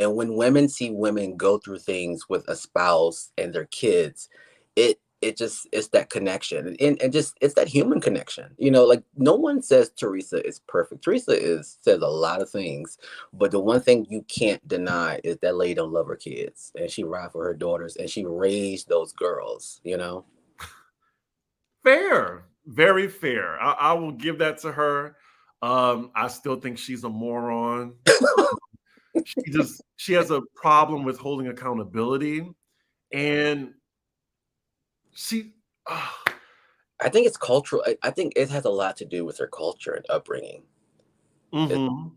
Speaker 2: And when women see women go through things with a spouse and their kids, it just it's that connection, and just it's that human connection. Like no one says Teresa is perfect. Teresa says a lot of things, but the one thing you can't deny is that lady don't love her kids, and she ride for her daughters, and she raised those girls.
Speaker 1: Fair, very fair. I will give that to her. I still think she's a moron. She has a problem with holding accountability, and she.
Speaker 2: I think it's cultural. I think it has a lot to do with her culture and upbringing.
Speaker 1: Mm-hmm.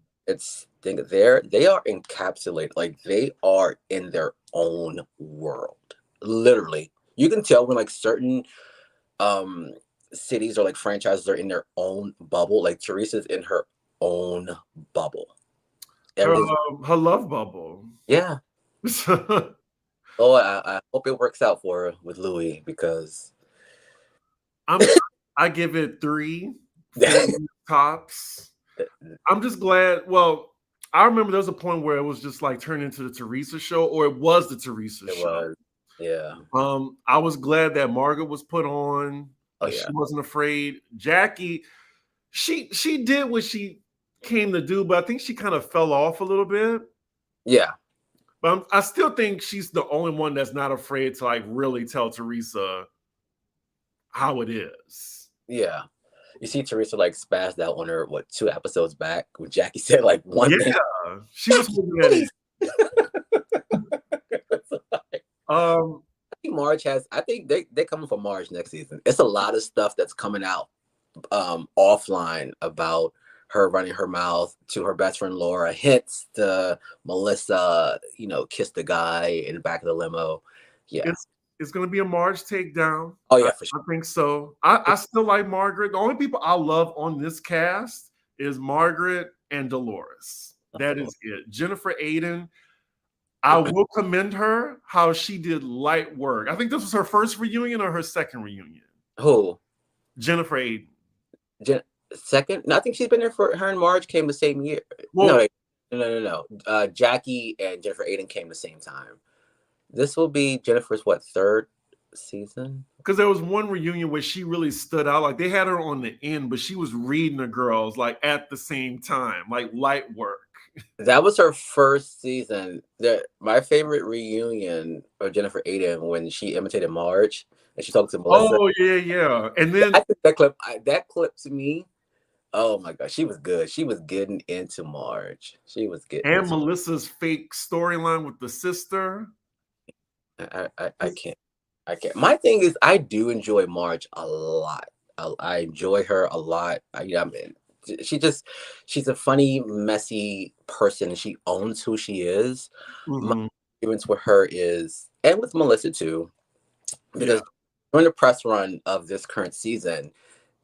Speaker 2: They are encapsulated, like they are in their own world. Literally, you can tell when like certain cities or like franchises are in their own bubble. Like Teresa's in her own bubble.
Speaker 1: Her love bubble.
Speaker 2: Yeah. Oh, I hope it works out for her with Louis, because
Speaker 1: I give it 3, 4 tops. I'm just glad. Well, I remember there was a point where it was just like turned into the Teresa show, or it was the Teresa
Speaker 2: it
Speaker 1: show.
Speaker 2: was. Yeah.
Speaker 1: I was glad that Margaret was put on.
Speaker 2: Oh,
Speaker 1: She
Speaker 2: yeah.
Speaker 1: wasn't afraid. Jackie, she did what she came to do, but I think she kind of fell off a little bit.
Speaker 2: Yeah.
Speaker 1: But I still think she's the only one that's not afraid to like really tell Teresa how it is.
Speaker 2: Yeah. You see Teresa like spazzed out on her 2 episodes back when Jackie said like one thing.
Speaker 1: Yeah, she was holding that in.
Speaker 2: I think Marge has. I think they're coming for Marge next season. It's a lot of stuff that's coming out offline about her running her mouth to her best friend Laura. Hints to Melissa, kissed the guy in the back of the limo. Yeah,
Speaker 1: it's going to be a Marge takedown.
Speaker 2: Oh yeah, for sure.
Speaker 1: I think so. I still like Margaret. The only people I love on this cast is Margaret and Dolores. That is it. Jennifer Aiden, I will commend her how she did light work. I think this was her first reunion or her second reunion.
Speaker 2: Who?
Speaker 1: Jennifer Aiden.
Speaker 2: Second? No, I think she's been there for her and Marge came the same year.
Speaker 1: Well,
Speaker 2: no. Jackie and Jennifer Aiden came the same time. This will be Jennifer's third season?
Speaker 1: Because there was one reunion where she really stood out. Like they had her on the end, but she was reading the girls like at the same time, like light work.
Speaker 2: That was her first season. My favorite reunion of Jennifer Aiden when she imitated Marge and she talked to Melissa.
Speaker 1: Oh yeah. And then
Speaker 2: I think that clip to me. Oh my God, she was good. She was getting into Marge. She was getting
Speaker 1: and Melissa's fake storyline with the sister.
Speaker 2: I can't. My thing is, I do enjoy Marge a lot. I enjoy her a lot. She's a funny, messy person, and she owns who she is.
Speaker 1: Mm-hmm.
Speaker 2: My experience with her is, and with Melissa too, because during the press run of this current season,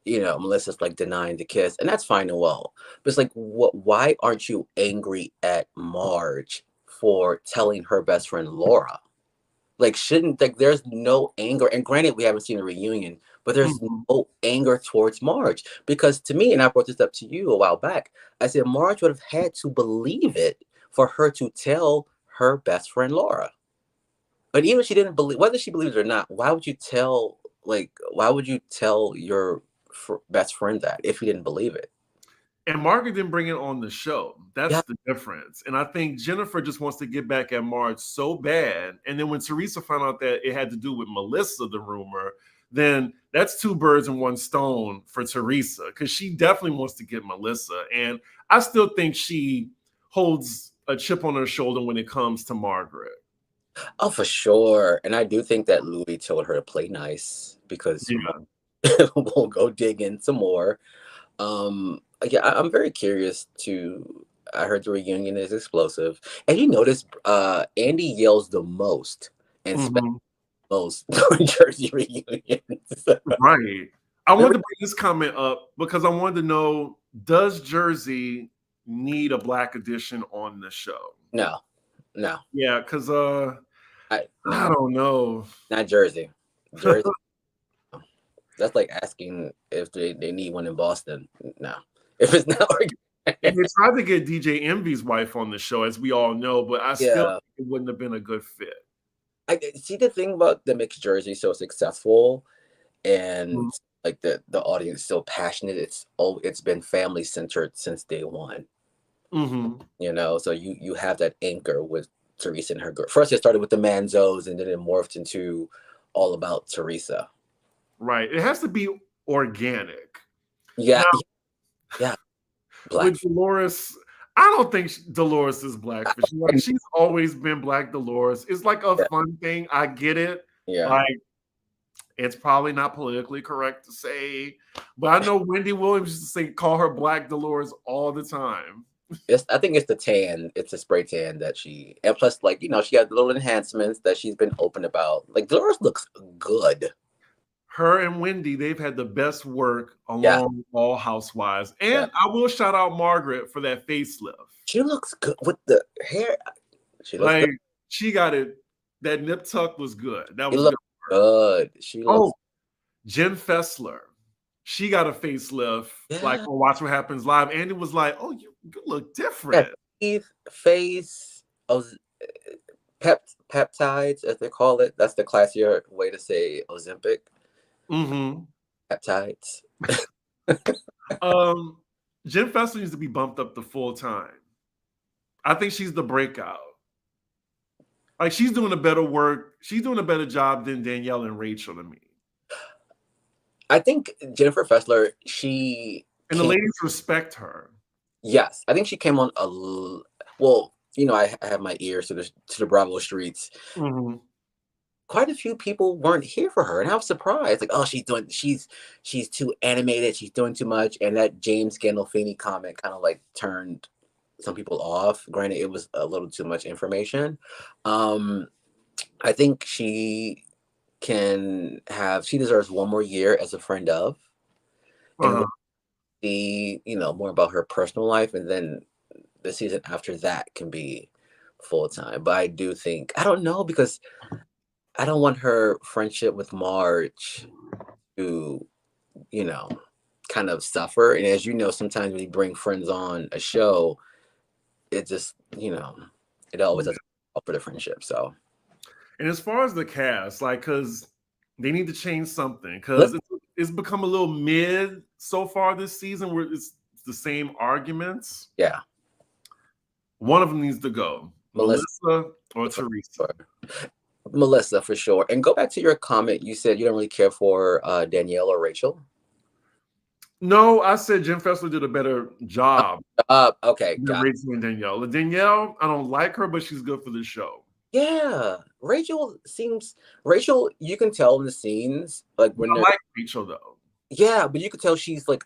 Speaker 2: Melissa's like denying the kiss, and that's fine and well. But it's like, why aren't you angry at Marge for telling her best friend Laura? Like, there's no anger. And granted, we haven't seen a reunion, but there's no anger towards Marge. Because to me, and I brought this up to you a while back, I said Marge would have had to believe it for her to tell her best friend Laura. But even if she didn't believe, whether she believes it or not, why would you tell your best friend that if you didn't believe it?
Speaker 1: And Margaret didn't bring it on the show. That's the difference. And I think Jennifer just wants to get back at Marge so bad. And then when Teresa found out that it had to do with Melissa, the rumor, then that's 2 birds in 1 stone for Teresa, because she definitely wants to get Melissa. And I still think she holds a chip on her shoulder when it comes to Margaret.
Speaker 2: Oh, for sure. And I do think that Louis told her to play nice, because we'll go dig in some more. I'm very curious I heard the reunion is explosive. And you notice Andy yells the most and most during Jersey reunions.
Speaker 1: Right. I wanted to bring this comment up because I wanted to know, does Jersey need a Black edition on the show?
Speaker 2: No.
Speaker 1: Yeah, because I don't know.
Speaker 2: Not Jersey. That's like asking if they need one in Boston. No. If it's not
Speaker 1: And they tried to get DJ Envy's wife on the show, as we all know, but I still
Speaker 2: Yeah.
Speaker 1: think it wouldn't have been a good fit.
Speaker 2: I see the thing about the mixed jersey so successful
Speaker 1: Mhm.
Speaker 2: and like the audience so passionate. It's been family centered since day one.
Speaker 1: Mhm.
Speaker 2: So you have that anchor with Teresa and her girl. First, it started with the Manzos, and then it morphed into all about Teresa.
Speaker 1: Right. It has to be organic.
Speaker 2: Yeah,
Speaker 1: Now,
Speaker 2: yeah, black.
Speaker 1: with Dolores, I don't think Dolores is blackfish. Like, she's always been Black Dolores. It's like a
Speaker 2: Yeah,
Speaker 1: fun thing. I get it.
Speaker 2: yeah.
Speaker 1: Like, it's probably not politically correct to say, but I know Wendy Williams used to call her Black Dolores all the time.
Speaker 2: I think it's the tan. It's the spray tan that and plus, like she has little enhancements that she's been open about. Like Dolores looks good.
Speaker 1: Her and Wendy, they've had the best work
Speaker 2: Yeah,
Speaker 1: along all Housewives.
Speaker 2: yeah.
Speaker 1: And I will shout out Margaret for that facelift.
Speaker 2: She looks good with the hair. She looks
Speaker 1: Like,
Speaker 2: good.
Speaker 1: she got it. That nip tuck was good. That
Speaker 2: She
Speaker 1: was good.
Speaker 2: looks good. She looks.
Speaker 1: Oh, Jen Fessler. She got a facelift, like
Speaker 2: Yeah.
Speaker 1: on Watch What Happens Live. And it was like, oh, you look
Speaker 2: Yeah.
Speaker 1: different.
Speaker 2: Teeth, face, peptides, as they call it. That's the classier way to say Ozempic.
Speaker 1: Mm-hmm.
Speaker 2: Peptides.
Speaker 1: Jen Fessler needs to be bumped up to full time. I think she's the breakout. Like, she's doing a better work. She's doing a better job than Danielle and Rachel to me.
Speaker 2: I think Jennifer Fessler,
Speaker 1: And the ladies respect her.
Speaker 2: Yes, I think she came on well, I have my ears to the Bravo streets.
Speaker 1: Mm-hmm.
Speaker 2: Quite a few people weren't here for her, and I was surprised. Like, oh, she's too animated, she's doing too much, and that James Gandolfini comment kind of like turned some people off. Granted, it was a little too much information. I think she deserves one more year as a friend of, and we'll see, more about her personal life, and then the season after that can be full time. But I do think, I don't know, because I don't want her friendship with Marge to, kind of suffer. And as you know, sometimes when you bring friends on a show, it just, it always doesn't help for the friendship. So,
Speaker 1: and as far as the cast, like, because they need to change something, because it's become a little mid so far this season, where it's the same arguments.
Speaker 2: Yeah.
Speaker 1: One of them needs to go. Melissa or Teresa.
Speaker 2: Melissa, for sure. And go back to your comment. You said you don't really care for Danielle or Rachel.
Speaker 1: No, I said Jen Fessler did a better job.
Speaker 2: Okay,
Speaker 1: than Rachel and Danielle. Danielle, I don't like her, but she's good for the show.
Speaker 2: Yeah, Rachel, you can tell in the scenes, like when
Speaker 1: I like Rachel though.
Speaker 2: Yeah, but you could tell she's like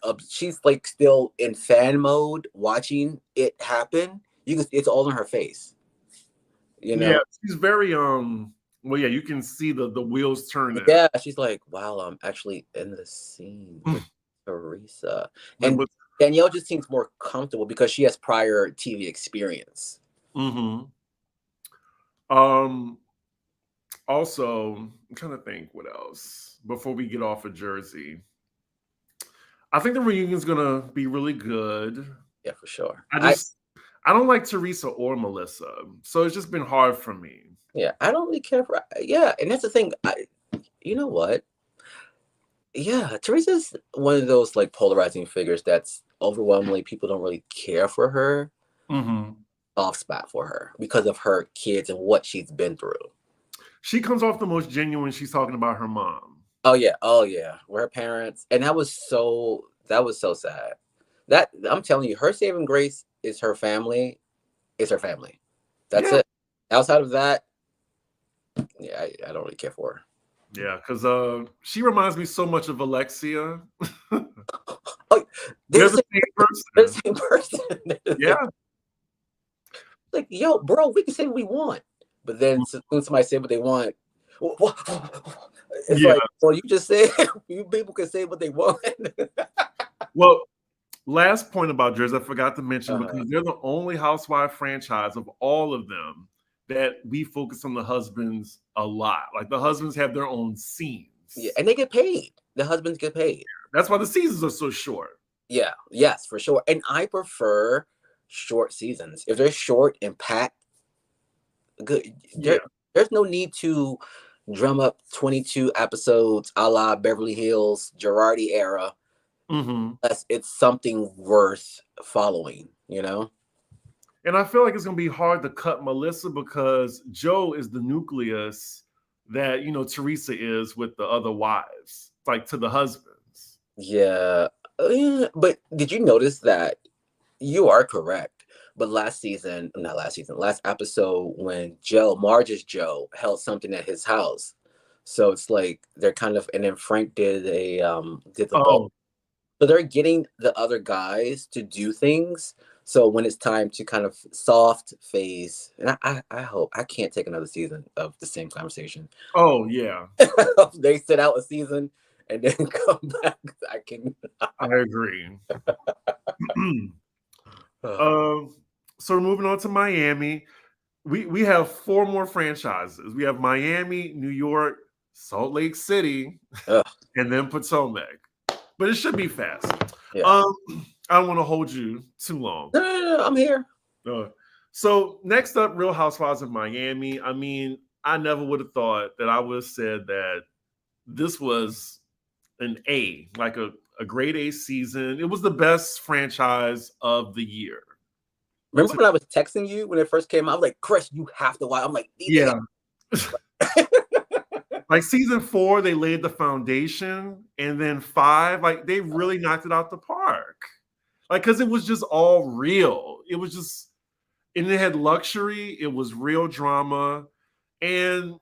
Speaker 2: still in fan mode, watching it happen. It's all in her face.
Speaker 1: Yeah, she's very well, yeah, you can see the wheels turning.
Speaker 2: Yeah, she's like, wow, I'm actually in the scene with Teresa. And Danielle just seems more comfortable because she has prior TV experience.
Speaker 1: Mm-hmm. Also, I'm trying to think what else before we get off of Jersey. I think the reunion's gonna be really good.
Speaker 2: Yeah, for sure.
Speaker 1: I don't like Teresa or Melissa, so it's just been hard for me.
Speaker 2: Yeah, I don't really care for. Yeah, and that's the thing. You know what? Yeah, Teresa's one of those like polarizing figures that's overwhelmingly people don't really care for her.
Speaker 1: Mm-hmm.
Speaker 2: Soft spot for her because of her kids and what she's been through.
Speaker 1: She comes off the most genuine. She's talking about her mom.
Speaker 2: Oh yeah, with her parents, and that was so sad. That I'm telling you, her saving grace is her family. Is her family. That's it. Outside of that, yeah, I don't really care for her.
Speaker 1: Yeah, because she reminds me so much of Alexia.
Speaker 2: Oh, they're the same person.
Speaker 1: Yeah.
Speaker 2: Like, yo, bro, we can say what we want. But then when somebody say what they want, it's like, well, you just said you people can say what they want.
Speaker 1: Well, last point about Jersey, I forgot to mention, because they're the only housewife franchise of all of them that we focus on the husbands a lot. Like, the husbands have their own scenes.
Speaker 2: Yeah, and they get paid. The husbands get paid.
Speaker 1: That's why the seasons are so short.
Speaker 2: Yeah, yes, for sure. And I prefer short seasons. If they're short and packed, good.
Speaker 1: Yeah.
Speaker 2: There's no need to drum up 22 episodes a la Beverly Hills, Girardi era,
Speaker 1: Hmm.
Speaker 2: unless it's something worth following, you know?
Speaker 1: And I feel like it's gonna be hard to cut Melissa because Joe is the nucleus that Teresa is with the other wives, like to the husbands.
Speaker 2: Yeah. But did you notice that you are correct? But last season, not last season, last episode, when Marge's Joe, held something at his house. So it's like they're kind of, and then Frank did the ball.
Speaker 1: Oh,
Speaker 2: So they're getting the other guys to do things. So when it's time to kind of soft phase, and I hope I can't take another season of the same conversation.
Speaker 1: oh yeah,
Speaker 2: They sit out a season and then come back. I can.
Speaker 1: I agree. um, so we're moving on to Miami. We have four more franchises. We have Miami, New York, Salt Lake City,
Speaker 2: Ugh,
Speaker 1: and then Potomac. But it should be fast.
Speaker 2: yeah.
Speaker 1: Um, I don't want to hold you too long.
Speaker 2: No, I'm here.
Speaker 1: Uh, so next up, Real Housewives of Miami. I mean, I never would have thought that I would have said that this was an A, like a grade A season. It was the best franchise of the year.
Speaker 2: Remember when I was texting you when it first came out? I was like, Chris, you have to watch. I'm like, these
Speaker 1: Yeah.
Speaker 2: niggas.
Speaker 1: Like season 4, they laid the foundation, and then 5, like they really knocked it out the park. Like, because it was just all real. It was just, and it had luxury. It was real drama, and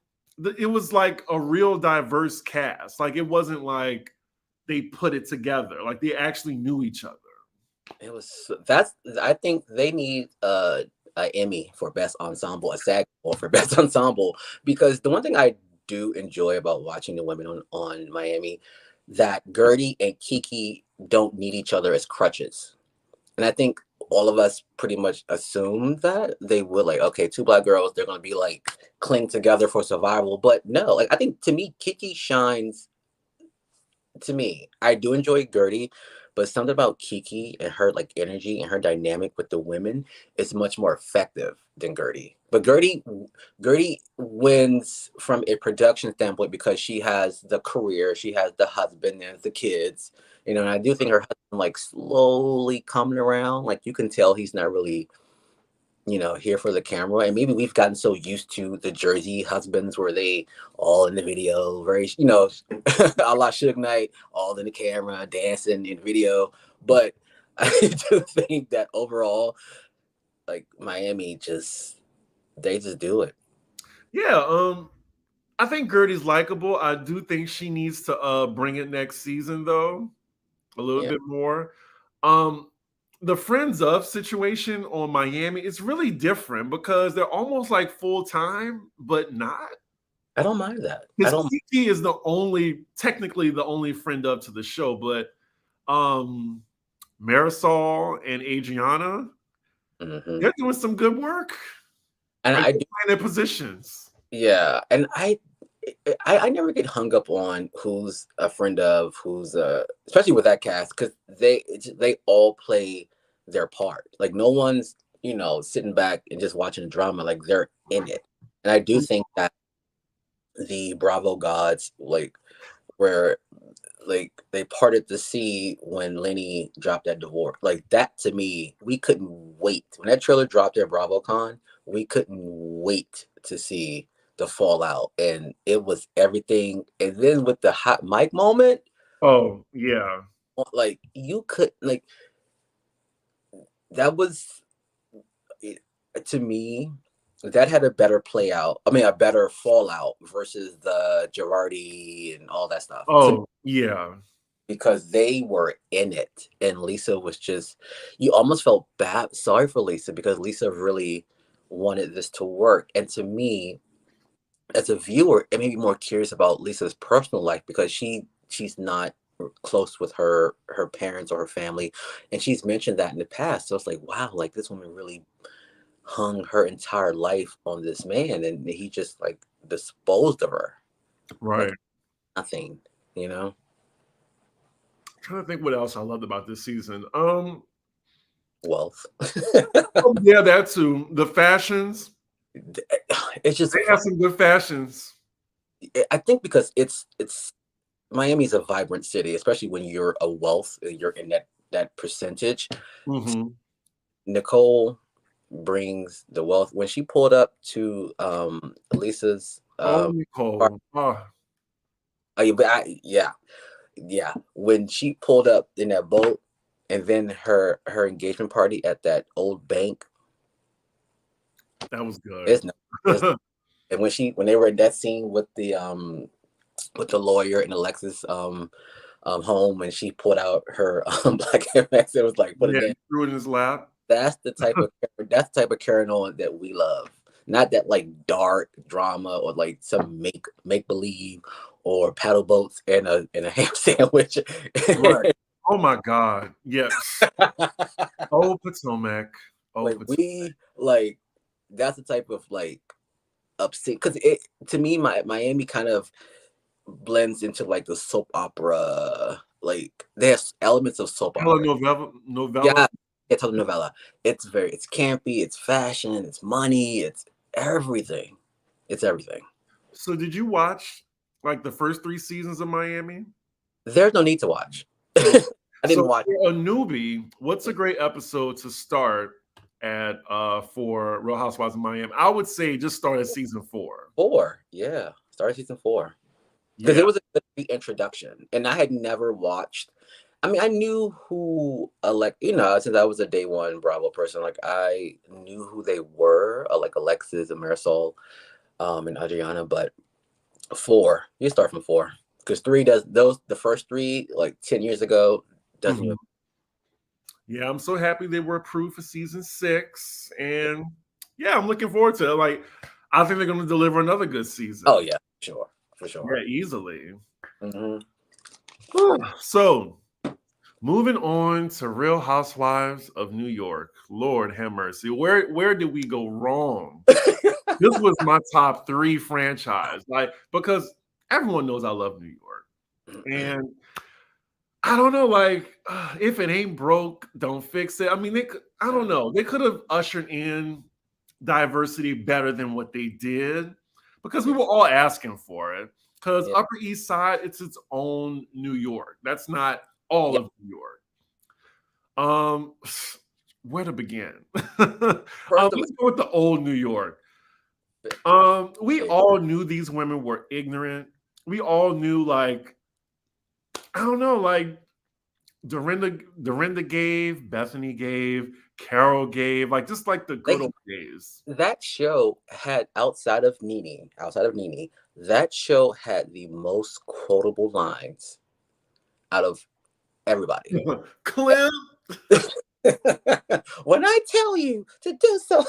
Speaker 1: it was like a real diverse cast. Like it wasn't like they put it together. Like they actually knew each other.
Speaker 2: It was I think they need a Emmy for best ensemble, a SAG or for best ensemble, because the one thing I do enjoy about watching the women on Miami, that Gertie and Kiki don't need each other as crutches. And I think all of us pretty much assumed that they would, like, okay, two Black girls, they're gonna be like cling together for survival. But no, like I think to me, Kiki shines. To me, I do enjoy Gertie, but something about Kiki and her like energy and her dynamic with the women is much more effective than Gertie. But Gertie wins from a production standpoint because she has the career, she has the husband and the kids, and I do think her husband like slowly coming around. Like you can tell he's not really here for the camera. And maybe we've gotten so used to the Jersey husbands where they all in the video, very, a la Suge Knight, all in the camera, dancing in video. But I do think that overall, like Miami they just do it.
Speaker 1: Yeah, I think Gertie's likable. I do think she needs to bring it next season though, a little
Speaker 2: Yeah.
Speaker 1: bit more. Um, the Friends of situation on Miami is really different because they're almost like full time, but not.
Speaker 2: I don't mind that. I
Speaker 1: Because
Speaker 2: don't.
Speaker 1: Kiki is technically the only friend of to the show, but um, Marisol and Adriana,
Speaker 2: Mhm.
Speaker 1: they're doing some good work.
Speaker 2: And
Speaker 1: Like
Speaker 2: I
Speaker 1: they're
Speaker 2: do.
Speaker 1: playing their positions.
Speaker 2: Yeah. And I never get hung up on who's a friend of, who's especially with that cast, because they all play their part. Like no one's sitting back and just watching the drama. Like they're in it. And I do think that the Bravo gods, like where like they parted the sea when Lenny dropped that divorce, like that, to me, we couldn't wait when that trailer dropped at BravoCon. We couldn't wait to see the fallout, and it was everything. And then with the hot mic moment,
Speaker 1: Oh yeah,
Speaker 2: like you could like that was, to me, that had a better play out. I mean, a better fallout versus the Girardi and all that stuff.
Speaker 1: oh yeah,
Speaker 2: Because they were in it, and Lisa was just, you almost felt sorry for Lisa because Lisa really wanted this to work. And to me, as a viewer, it made me more curious about Lisa's personal life because she's not close with her parents or her family, and she's mentioned that in the past. So it's like, wow, like this woman really hung her entire life on this man, and he just like disposed of her like
Speaker 1: right.
Speaker 2: nothing, you know.
Speaker 1: trying to think what else I loved about this season.
Speaker 2: Wealth.
Speaker 1: Oh, yeah, that too. The fashions.
Speaker 2: It's just
Speaker 1: They
Speaker 2: fun.
Speaker 1: have some good fashions.
Speaker 2: I think because it's Miami's a vibrant city, especially when you're a wealth, you're in that percentage.
Speaker 1: Mm-hmm.
Speaker 2: Nicole brings the wealth. When she pulled up to Lisa's
Speaker 1: Oh,
Speaker 2: part,
Speaker 1: Nicole. Oh,
Speaker 2: yeah. When she pulled up in that boat, and then her engagement party at that old bank,
Speaker 1: that was good.
Speaker 2: it's no, it's, and when they were in that scene with the lawyer and Alexis home, and she pulled out her black MX, it was like put it
Speaker 1: Yeah,
Speaker 2: in.
Speaker 1: he threw it in his lap.
Speaker 2: That's the type of carrying on that we love. Not that like dark drama or like some make believe or paddle boats and a ham sandwich.
Speaker 1: Right. Oh my God. Yes. Oh, Potomac. Oh,
Speaker 2: Like
Speaker 1: Potomac.
Speaker 2: we like that's the type of like upset because it to me Miami kind of blends into like the soap opera. Like there's elements of soap opera.
Speaker 1: Telenovela. Novella.
Speaker 2: Yeah, it's a novella. It's campy, it's fashion, it's money, it's everything. It's everything.
Speaker 1: So did you watch like the first 3 seasons of Miami?
Speaker 2: There's no need to watch.
Speaker 1: Okay.
Speaker 2: I
Speaker 1: So
Speaker 2: didn't watch
Speaker 1: for a newbie, what's a great episode to start at for Real Housewives of Miami? I would say just start at season 4.
Speaker 2: 4. Yeah, started season 4 because
Speaker 1: Yeah.
Speaker 2: it was a good reintroduction, and I had never watched. I mean, I knew who since I was a day one Bravo person, like I knew who they were, like Alexis and Marisol, and Adriana, but 4, you start from 4 because 3 does those the first 3 like 10 years ago doesn't even.
Speaker 1: Mhm. Yeah, I'm so happy they were approved for season 6. And yeah, I'm looking forward to it. Like, I think they're going to deliver another good season.
Speaker 2: Oh yeah, sure, for sure.
Speaker 1: Yeah, easily.
Speaker 2: Hmm.
Speaker 1: So, moving on to Real Housewives of New York. Lord have mercy. Where did we go wrong? This was my top 3 franchise. Like, because everyone knows I love New York. And I don't know, like, if it ain't broke, don't fix it. I mean, I don't know. They could have ushered in diversity better than what they did because we were all asking for it. Because
Speaker 2: Yeah.
Speaker 1: Upper East Side, it's its own New York. That's not all
Speaker 2: Yep.
Speaker 1: of New York. Um, where to begin? Let's
Speaker 2: First of
Speaker 1: go with the old New York. We
Speaker 2: all,
Speaker 1: all knew these women were ignorant. We all knew, like, I don't know, like Dorinda gave, Bethany gave, Carol gave, like just like the good old days.
Speaker 2: that show had outside of Nene, that show had the most quotable lines out of everybody.
Speaker 1: Clem.
Speaker 2: When I tell you to do so,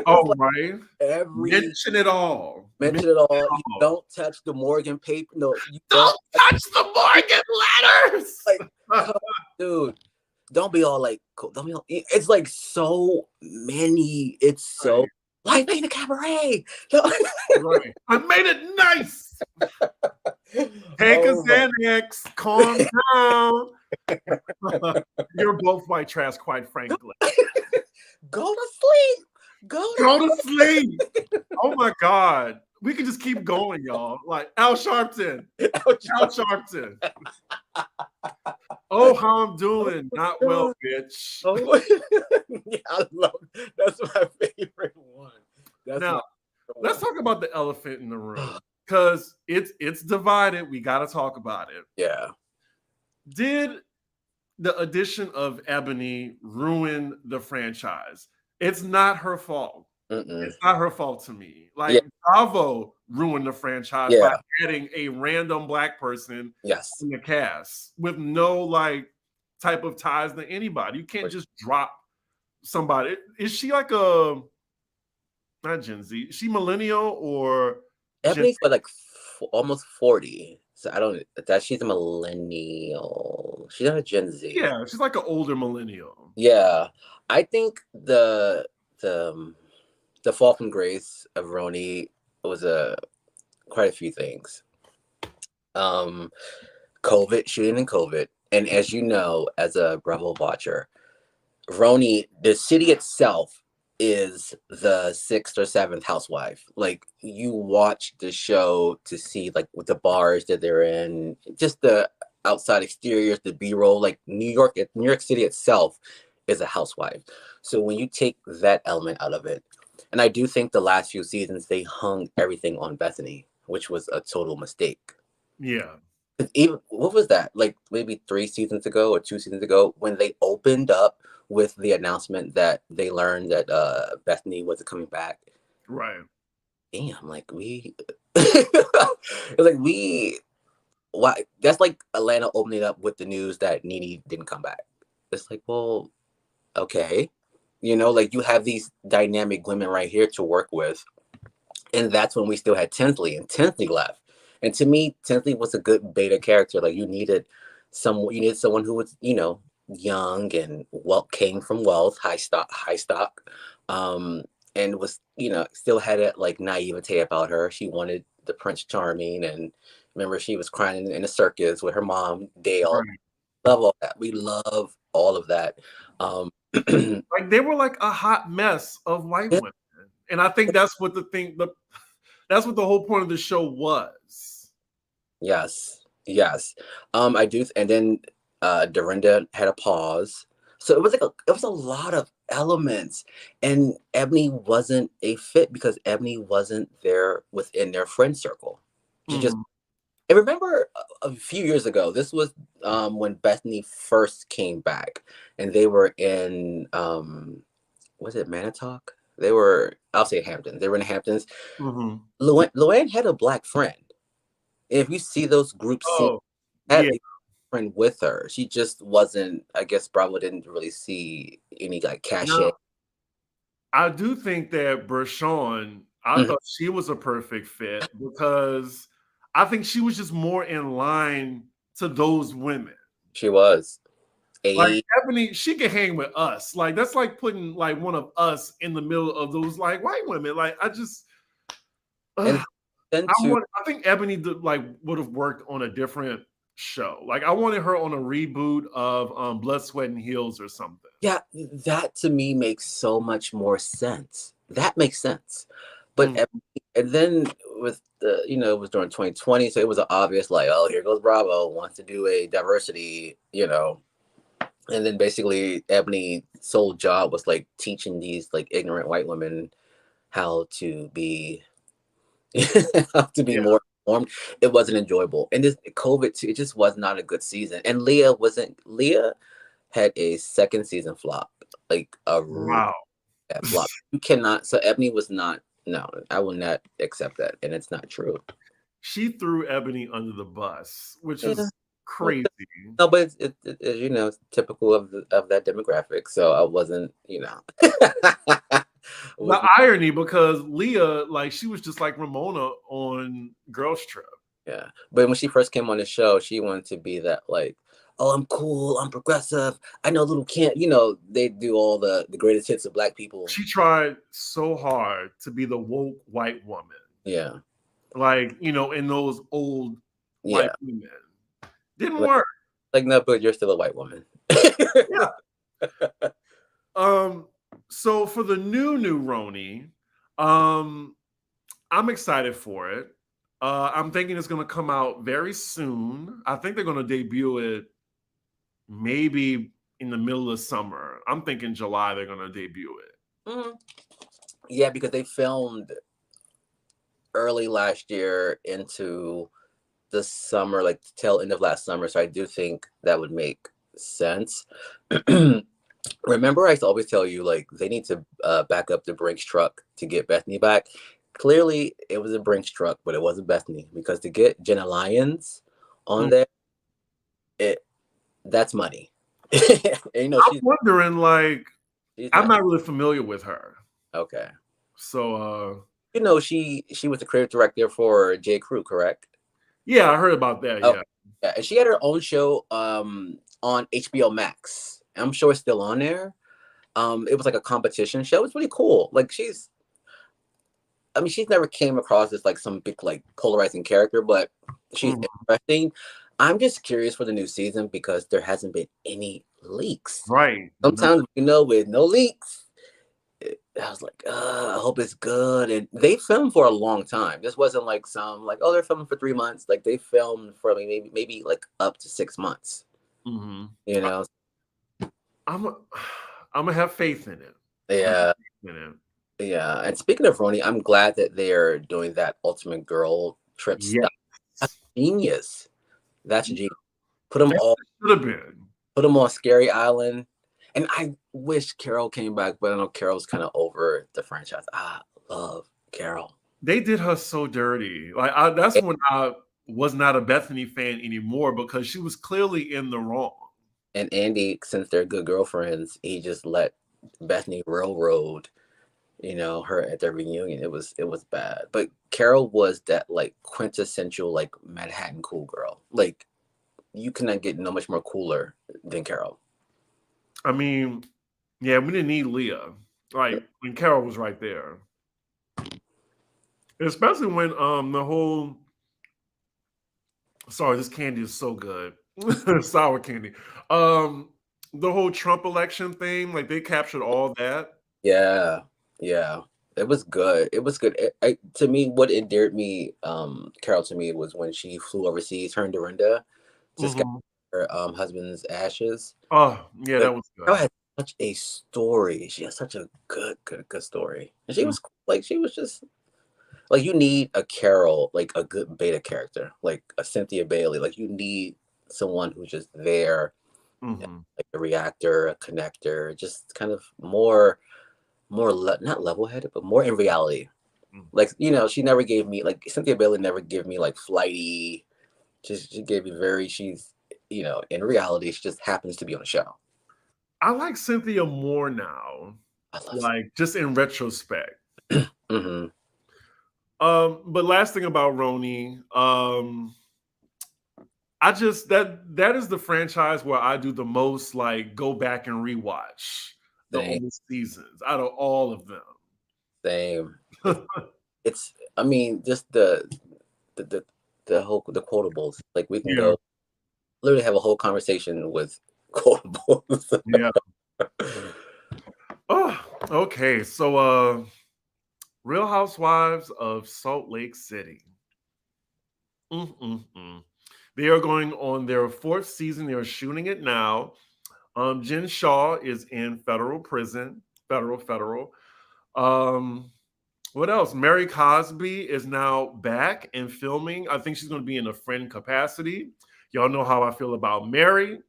Speaker 1: Oh,
Speaker 2: like
Speaker 1: right.
Speaker 2: every
Speaker 1: Mention it all.
Speaker 2: mention it all. You don't touch the Morgan paper. No, you
Speaker 1: Don't touch the Morgan letters.
Speaker 2: like, dude. Don't be all like, don't be all, it's like so many. It's so
Speaker 1: Right.
Speaker 2: life ain't a cabaret.
Speaker 1: Right. I made it nice. Take a Xanax. Calm down. You're both white trash, quite frankly.
Speaker 2: Go to sleep.
Speaker 1: Go to sleep. Oh my God. We can just keep going, y'all. Like Al Sharpton. Al Sharpton. Oh, how I'm doing. Not well, bitch.
Speaker 2: Oh, yeah, I love that's my favorite one.
Speaker 1: Now, let's talk about the elephant in the room. Because it's divided. We gotta talk about it.
Speaker 2: Yeah.
Speaker 1: Did the addition of Ebony ruin the franchise? It's not her fault. It's not her fault to me. Like Bravo ruined the franchise by adding a random black person in the cast with no like type of ties to anybody. You can't just drop somebody. Is she like a not Gen Z? Is she millennial or
Speaker 2: Ebony's like almost 40. So I don't that she's a millennial. She's not a Gen Z.
Speaker 1: Yeah, she's like an older millennial.
Speaker 2: Yeah. I think the fall from grace of Roni was quite a few things. COVID, shooting in COVID, And as you know, as a Bravo watcher, Roni, the city itself is the sixth or seventh housewife. Like, you watch the show to see like what the bars that they're in, just the outside exteriors, the B-roll. Like New York City itself is a housewife. So when you take that element out of it, and I do think the last few seasons they hung everything on Bethany, which was a total mistake.
Speaker 1: Yeah.
Speaker 2: Even what was that, like maybe 3 seasons ago or 2 seasons ago, when they opened up with the announcement that they learned that Bethany wasn't coming back.
Speaker 1: Right.
Speaker 2: Damn, like we it was like we why that's like Atlanta opening up with the news that Nene didn't come back. It's like, well, okay. Like you have these dynamic women right here to work with. And that's when we still had Tinsley, and Tinsley left. And to me, Tinsley was a good beta character. Like you needed someone who was, young and came from wealth, high stock, and was, still had that like naivete about her. She wanted the Prince Charming, and remember she was crying in a circus with her mom, Dale.
Speaker 1: Right.
Speaker 2: Love all that. We love all of that.
Speaker 1: Like they were like a hot mess of white women. And I think that's what that's what the whole point of the show was.
Speaker 2: Yes. I do, and then Dorinda had a pause, so it was a lot of elements, and Ebony wasn't a fit because Ebony wasn't there within their friend circle. She just. And remember a few years ago, this was when Bethany first came back, and they were in was it Manitowoc? I'll say Hamptons. They were in the Hamptons. Luann had a black friend. If you see those groups, had a friend with her. She just wasn't. I guess Bravo didn't really see any like cachet.
Speaker 1: No, I do think that Bershawn, I thought she was a perfect fit because I think she was just more in line to those women.
Speaker 2: She was.
Speaker 1: Like Ebony, she could hang with us. Like that's like putting like one of us in the middle of those like white women. Like I just. I think Ebony would have worked on a different show. Like I wanted her on a reboot of Blood, Sweat, and Heels or something.
Speaker 2: Yeah, that to me makes so much more sense. That makes sense. But and then with the, it was during 2020, so it was obvious like, oh, here goes Bravo, wants to do a diversity, and then basically Ebony's sole job was like teaching these like ignorant white women how to be more informed. It wasn't enjoyable. And this COVID too, it just was not a good season. And Leah had a second season flop. Like a flop. You cannot, so Ebony was not, no, I will not accept that. And it's not true.
Speaker 1: She threw Ebony under the bus, which is crazy.
Speaker 2: No, but it's it's typical of that demographic. So I wasn't,
Speaker 1: The irony, because Leah, like, she was just like Ramona on Girls Trip.
Speaker 2: Yeah, but when she first came on the show, she wanted to be that like, oh, I'm cool, I'm progressive, I know little Kent. They do all the greatest hits of Black people.
Speaker 1: She tried so hard to be the woke white woman.
Speaker 2: Yeah,
Speaker 1: like in those old white women. Didn't work.
Speaker 2: Like, no, but you're still a white woman.
Speaker 1: Yeah. So for the new Roni, I'm excited for it. I'm thinking it's going to come out very soon. I think they're going to debut it maybe in the middle of summer. I'm thinking July they're going to debut it.
Speaker 2: Yeah, because they filmed early last year into the summer, like the tail end of last summer. So I do think that would make sense. Remember, I always tell you, like, they need to back up the Brinks truck to get Bethany back. Clearly, it was a Brinks truck, but it wasn't Bethany, because to get Jenna Lyons on there, that's money. And,
Speaker 1: I'm wondering, like, I'm not really familiar with her.
Speaker 2: Okay.
Speaker 1: So,
Speaker 2: she was the creative director for J. Crew, correct?
Speaker 1: Yeah, I heard about that.
Speaker 2: Okay. Yeah, and she had her own show on HBO Max. I'm sure it's still on there. It was like a competition show. It's really cool. Like she's never came across as like some big like polarizing character, but she's interesting. I'm just curious for the new season because there hasn't been any leaks.
Speaker 1: Right. No.
Speaker 2: Sometimes, with no leaks, I was like, I hope it's good. And they filmed for a long time. This wasn't like oh, they're filming for 3 months. Like they filmed for maybe like up to 6 months.
Speaker 1: Mm-hmm.
Speaker 2: You know?
Speaker 1: I'm a, I'm gonna have faith in it.
Speaker 2: Yeah.
Speaker 1: In it.
Speaker 2: Yeah. And speaking of Roni, I'm glad that they're doing that Ultimate Girl trip
Speaker 1: Yes.
Speaker 2: stuff. That's genius. That's genius. Put them
Speaker 1: That
Speaker 2: all.
Speaker 1: should have been.
Speaker 2: Put them on Scary Island. And I wish Carol came back, but I know Carol's kind of over the franchise. I love Carol.
Speaker 1: They did her so dirty. Like that's when I was not a Bethany fan anymore because she was clearly in the wrong.
Speaker 2: And Andy, since they're good girlfriends, he just let Bethany railroad, her at their reunion. It was bad. But Carol was that like quintessential like Manhattan cool girl. Like you cannot get no much more cooler than Carol.
Speaker 1: I mean, yeah, we didn't need Leah. Like when Carol was right there. Especially when the whole this candy is so good. Sour candy. The whole Trump election thing, like they captured all that.
Speaker 2: Yeah. Yeah. It was good. It was good. To me, what endeared me, Carol, to me, was when she flew overseas, her and Dorinda, to scout her husband's ashes.
Speaker 1: Oh, yeah,
Speaker 2: Like,
Speaker 1: that was good.
Speaker 2: Carol had such a story. She has such a good story. And she was just like, you need a Carol, like a good beta character, like a Cynthia Bailey. Like you need someone who's just there, like a reactor, a connector, just kind of more not level-headed, but more in reality. Like, she never gave me, like, Cynthia Bailey never gave me like flighty. She gave me she's, in reality, she just happens to be on a show.
Speaker 1: I like Cynthia more now.
Speaker 2: I love
Speaker 1: like just in retrospect.
Speaker 2: Mm-hmm.
Speaker 1: But last thing about Roni, I just that is the franchise where I do the most like go back and rewatch the old seasons out of all of them.
Speaker 2: Same. It's I mean, just the quotables. Like we can go literally have a whole conversation with quotables.
Speaker 1: Yeah. Oh, okay. So Real Housewives of Salt Lake City. They are going on their 4th season. They're shooting it now. Jen Shaw is in federal prison. Federal. What else? Mary Cosby is now back and filming. I think she's going to be in a friend capacity. Y'all know how I feel about Mary.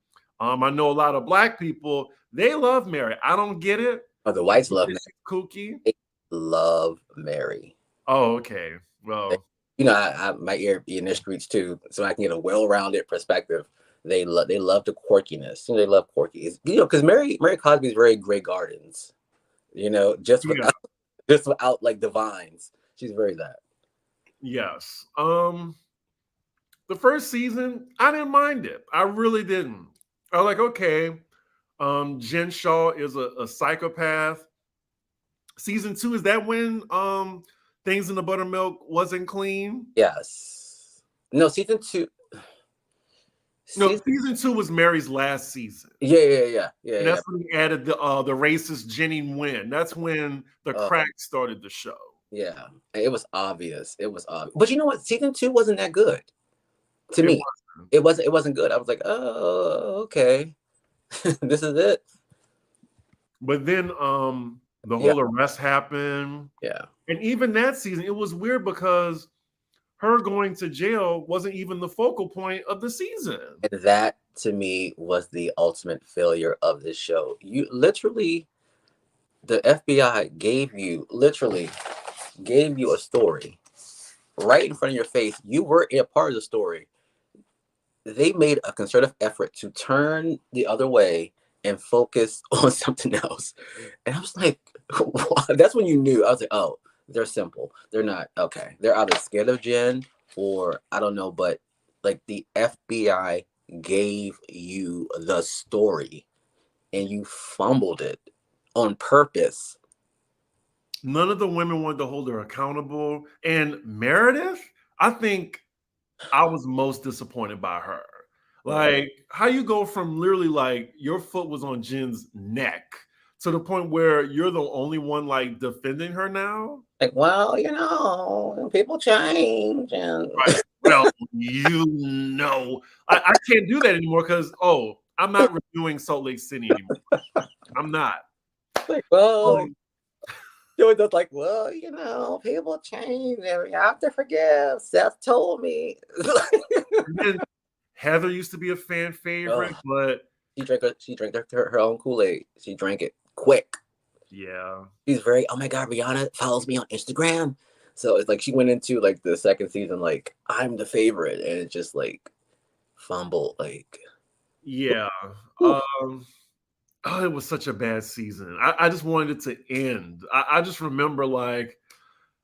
Speaker 1: I know a lot of Black people, they love Mary. I don't get it.
Speaker 2: Oh, the whites love Mary.
Speaker 1: Kooky.
Speaker 2: They love Mary.
Speaker 1: Oh, okay. Well,
Speaker 2: I my ear be in their streets too, so I can get a well-rounded perspective. They love the quirkiness. They love quirky. Because Mary Cosby is very Grey Gardens. Just without like the vines. She's very that.
Speaker 1: Yes. The first season, I didn't mind it. I really didn't. I was like, okay. Jen Shaw is a psychopath. Season 2, is that when Things in the Buttermilk wasn't clean?
Speaker 2: Yes. No, season 2.
Speaker 1: Season 2 was Mary's last season.
Speaker 2: Yeah.
Speaker 1: And that's when he added the racist Jenny Nguyen. That's when the crack started the show.
Speaker 2: Yeah, it was obvious. But you know what? Season 2 wasn't that good. To me, it wasn't good. I was like, oh, okay, this is it.
Speaker 1: But then the whole arrest happened.
Speaker 2: Yeah,
Speaker 1: and even that season, it was weird because her going to jail wasn't even the focal point of the season.
Speaker 2: And that, to me, was the ultimate failure of this show. You literally, the FBI gave you a story right in front of your face. You were a part of the story. They made a concerted effort to turn the other way and focus on something else. And I was like, that's when you knew. I was like, oh, they're simple. They're not, okay. They're either scared of Jen or I don't know, but like the FBI gave you the story and you fumbled it on purpose.
Speaker 1: None of the women wanted to hold her accountable. And Meredith, I think I was most disappointed by her. Like, how you go from literally like your foot was on Jen's neck to the point where you're the only one like defending her now?
Speaker 2: Like, well, people change, and
Speaker 1: Right. Well, I can't do that anymore because I'm not reviewing Salt Lake City anymore. I'm not.
Speaker 2: like, well,
Speaker 1: Like,
Speaker 2: it was just like, well, people change, and you have to forgive. Seth told me.
Speaker 1: and then Heather used to be a fan favorite,
Speaker 2: Oh,
Speaker 1: but
Speaker 2: she drank her own Kool-Aid. She drank it quick.
Speaker 1: yeah.
Speaker 2: She's very, oh my God, Rihanna follows me on Instagram. So it's like she went into like the second season, like, I'm the favorite. And it's just like fumbled. Like,
Speaker 1: Yeah.
Speaker 2: whew.
Speaker 1: It was such a bad season. I just wanted it to end. I just remember like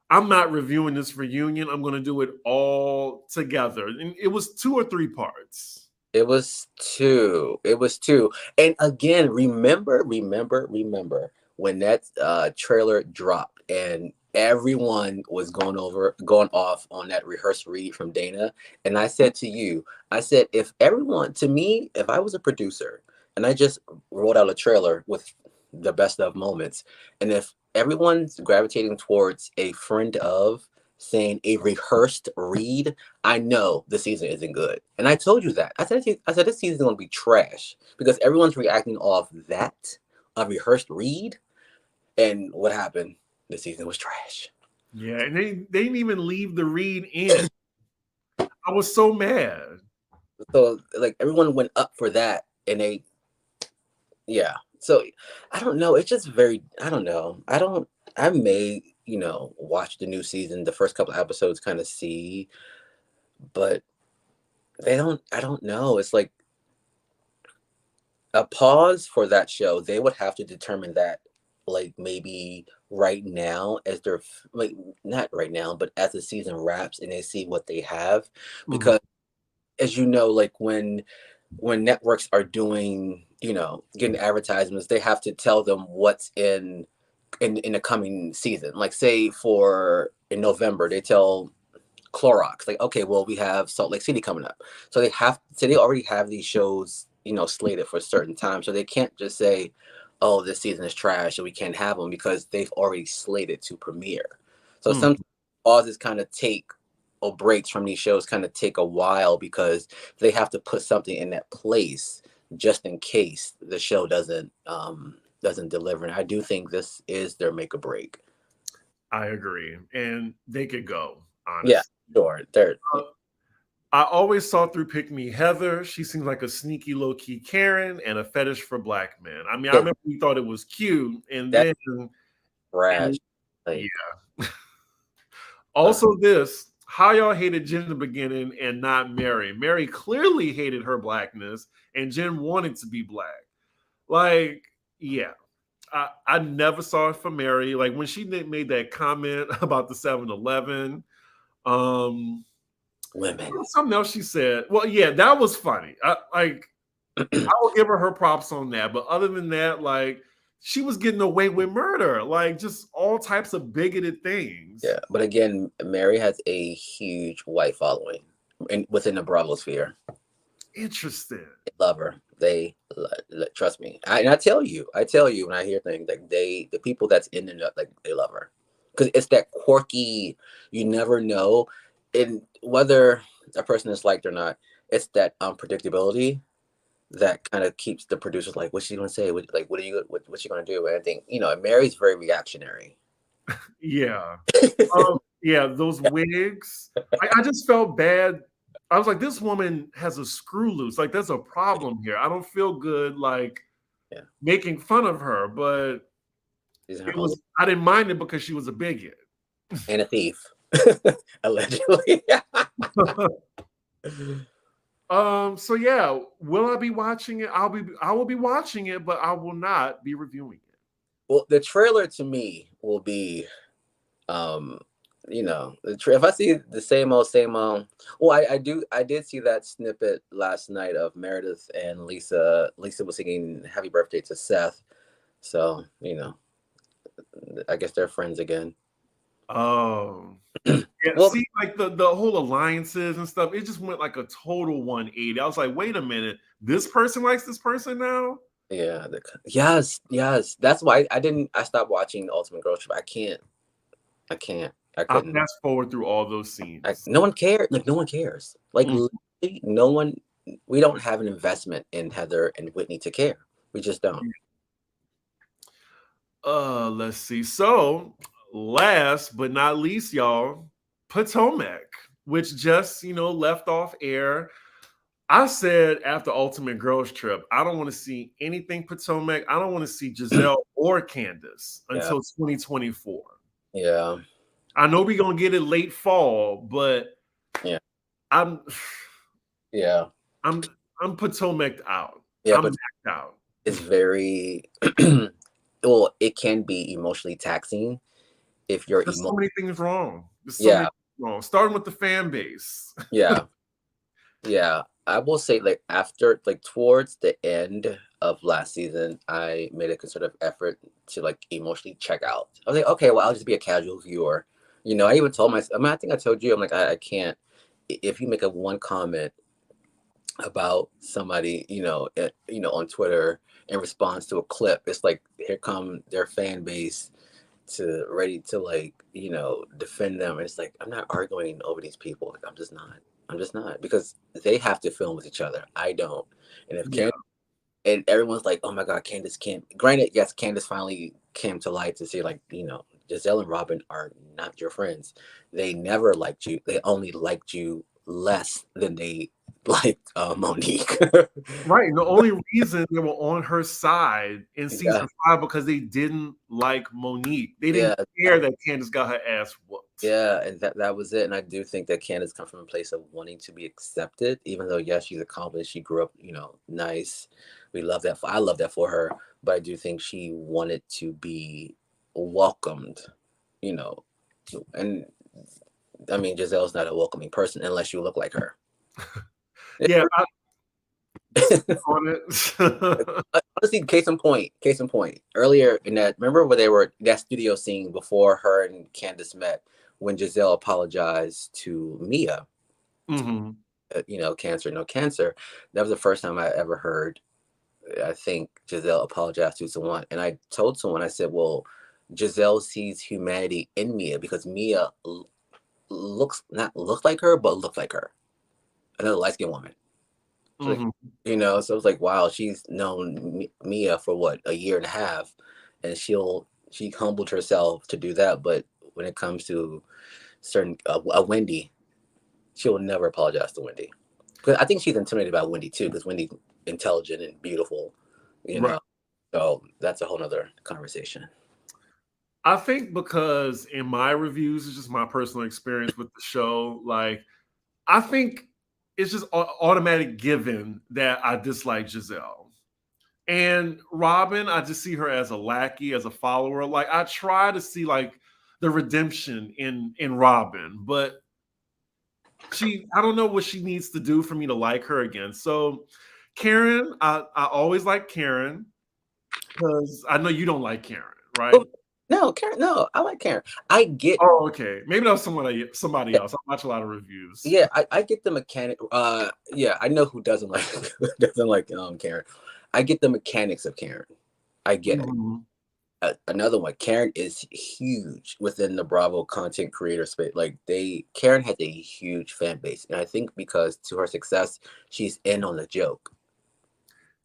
Speaker 1: I'm not reviewing this reunion. I'm going to do it all together. And it was 2 or 3 parts.
Speaker 2: It was two. It was two. And again, remember when that trailer dropped and everyone was going off on that rehearsed read from Dana. And I said to you, I said, if I was a producer and I just wrote out a trailer with the best of moments, and if everyone's gravitating towards a friend of saying a rehearsed read, I know the season isn't good. And I told you that. I said this season is going to be trash because everyone's reacting off that, a rehearsed read. And what happened? The season was trash.
Speaker 1: Yeah, and they didn't even leave the read in. I was so mad.
Speaker 2: So like everyone went up for that, and yeah. So I don't know. It's just I don't know. I may, watch the new season, the first couple episodes, kind of see, but I don't know. It's like a pause for that show. They would have to determine that, like, maybe right now, as they're like, not right now, but as the season wraps and they see what they have.
Speaker 1: Mhm.
Speaker 2: Because as you know, like when networks are doing, getting advertisements, they have to tell them what's in the coming season. Like, say for in November, they tell Clorox, like, okay, well, we have Salt Lake City coming up. So they already have these shows, slated for a certain time. So they can't just say, oh, this season is trash and we can't have them, because they've already slated to premiere. So
Speaker 1: Mm.
Speaker 2: some pauses kind of take, or breaks from these shows kind of take a while, because they have to put something in that place just in case the show doesn't deliver. And I do think this is their make or break.
Speaker 1: I agree. And they could go,
Speaker 2: Yeah,
Speaker 1: honestly.
Speaker 2: sure. They're
Speaker 1: Uh, I always saw through Pick Me Heather. She seems like a sneaky, low key Karen and a fetish for black men. I mean, I
Speaker 2: it,
Speaker 1: remember we thought it was cute, and
Speaker 2: that's
Speaker 1: then,
Speaker 2: trash.
Speaker 1: and
Speaker 2: Like,
Speaker 1: yeah.
Speaker 2: uh,
Speaker 1: Also, this how y'all hated Jen in the beginning and not Mary. Mary clearly hated her blackness, and Jen wanted to be black. Like, yeah. I never saw it for Mary. Like when she made that comment about the 7-Eleven, um,
Speaker 2: women.
Speaker 1: there was something else she said. Well, yeah, that was funny. I will give her props on that. But other than that, like she was getting away with murder, like just all types of bigoted things.
Speaker 2: Yeah, but again, Mary has a huge white following within the Bravo sphere.
Speaker 1: Interesting.
Speaker 2: They love her. Trust me. I tell you when I hear things, like, the people that's in the, like, they love her, because it's that quirky. You never know, in whether a person is liked or not. It's that unpredictability that kind of keeps the producers like, what's she gonna say? What's she gonna do? And I think, Mary's very reactionary.
Speaker 1: Yeah. Yeah, those wigs. I just felt bad. I was like, this woman has a screw loose. Like, there's a problem here. I don't feel good like
Speaker 2: Yeah,
Speaker 1: making fun of her, but
Speaker 2: she's in her
Speaker 1: it
Speaker 2: own,
Speaker 1: was I didn't mind it because she was a bigot.
Speaker 2: and a thief, allegedly.
Speaker 1: So yeah, will I be watching it? I will be watching it, but I will not be reviewing it.
Speaker 2: Well, the trailer to me will be, if I see the same old. Well, I did see that snippet last night of Meredith and Lisa. Lisa was singing "Happy Birthday" to Seth, so I guess they're friends again.
Speaker 1: Oh. Yeah,
Speaker 2: Well,
Speaker 1: see, like the whole alliances and stuff, it just went like a total 180. I was like, wait a minute, this person likes this person now?
Speaker 2: yeah, yes, yes. That's why I stopped watching Ultimate Girls Trip. I can't. I
Speaker 1: I
Speaker 2: couldn't.
Speaker 1: fast forward through all those scenes.
Speaker 2: No one cared. Like no one cares. Like
Speaker 1: Mm.
Speaker 2: literally, no one. We don't have an investment in Heather and Whitney to care. We just don't.
Speaker 1: Let's see. So, last but not least, y'all, Potomac, which just left off air. I said after Ultimate Girls Trip, I don't want to see anything Potomac. I don't want to see Giselle or Candace
Speaker 2: Yeah.
Speaker 1: until 2024.
Speaker 2: Yeah.
Speaker 1: I know we're gonna get it late fall, but
Speaker 2: Yeah.
Speaker 1: I'm
Speaker 2: Yeah.
Speaker 1: I'm I'm Potomac out.
Speaker 2: Yeah.
Speaker 1: I'm
Speaker 2: But
Speaker 1: knocked out.
Speaker 2: it's very well. It can be emotionally taxing if you're
Speaker 1: There's so many things wrong. There's so many
Speaker 2: Yeah.
Speaker 1: things wrong. Starting with the fan base.
Speaker 2: Yeah. Yeah. I will say, like, after, like, towards the end of last season, I made a concerted effort to, like, emotionally check out. I was like, okay, well, I'll just be a casual viewer. I even told myself, I think I told you, I'm like, I can't, if you make a one comment about somebody, on Twitter in response to a clip, it's like, here come their fan base to ready to, like, defend them. And it's like, I'm not arguing over these people. Like, I'm just not, because they have to film with each other. I don't. And if
Speaker 1: Yeah.
Speaker 2: and everyone's like, oh my God, Candace can't. Granted, yes, Candace finally came to light to see, like, Giselle and Robin are not your friends. They never liked you. They only liked you less than they liked Monique.
Speaker 1: Right. And the only reason they were on her side in
Speaker 2: Yeah,
Speaker 1: season 5 because they didn't like Monique. They didn't
Speaker 2: yeah,
Speaker 1: care that Candace got her ass whooped.
Speaker 2: yeah, and that was it. And I do think that Candace comes from a place of wanting to be accepted, even though, yes, she's accomplished. She grew up, nice. We love that. I love that for her. But I do think she wanted to be welcomed, you know. And I mean, Giselle's not a welcoming person unless you look like her.
Speaker 1: Yeah, on it.
Speaker 2: Honestly, case in point. Earlier in that, remember where they were that studio scene before her and Candace met, when Giselle apologized to Mia.
Speaker 1: Mhm.
Speaker 2: Cancer, no cancer. That was the first time I ever heard, I think, Giselle apologized to someone. And I told someone, I said, well, Giselle sees humanity in Mia, because Mia looks not look like her, but look like her. Another light skinned woman. So,
Speaker 1: Mhm.
Speaker 2: so it's like, wow, she's known Mia for what, a year and a half, and she humbled herself to do that. But when it comes to certain a Wendy, she'll never apologize to Wendy. Because I think she's intimidated by Wendy too, because Wendy's intelligent and beautiful, you
Speaker 1: Right.
Speaker 2: know. So that's a whole nother conversation.
Speaker 1: I think because in my reviews, it's just my personal experience with the show. Like, I think it's just automatic given that I dislike Giselle. And Robin, I just see her as a lackey, as a follower. Like, I try to see like the redemption in Robin, but I don't know what she needs to do for me to like her again. So Karen, I always like Karen because I know you don't like Karen, right?
Speaker 2: Oh, no, Karen. No, I like Karen. I get.
Speaker 1: Oh, okay. Maybe that was somebody else. I watch a lot of reviews.
Speaker 2: Yeah, I get the mechanic. Yeah, I know who doesn't like doesn't like Karen. I get the mechanics of Karen. I get it.
Speaker 1: Mhm.
Speaker 2: Another one, Karen is huge within the Bravo content creator space. Like, Karen has a huge fan base, and I think because to her success, she's in on the joke.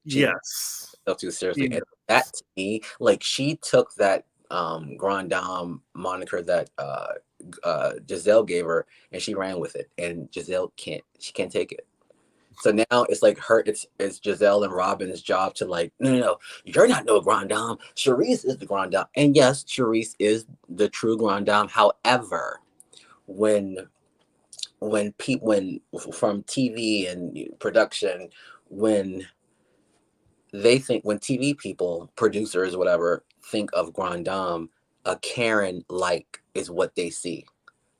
Speaker 2: She
Speaker 1: Yes.
Speaker 2: took too seriously,
Speaker 1: Yes.
Speaker 2: and that, to me, like, she took that Grand Dame moniker that Giselle gave her, and she ran with it. And Giselle can't take it. So now it's like it's Giselle and Robin's job to, like, no, you're not no Grand Dame. Charisse is the Grand Dame. And yes, Charisse is the true Grand Dame. However, when from TV and production, when when TV people, producers, whatever, think of Grand Dame, a Karen like is what they see.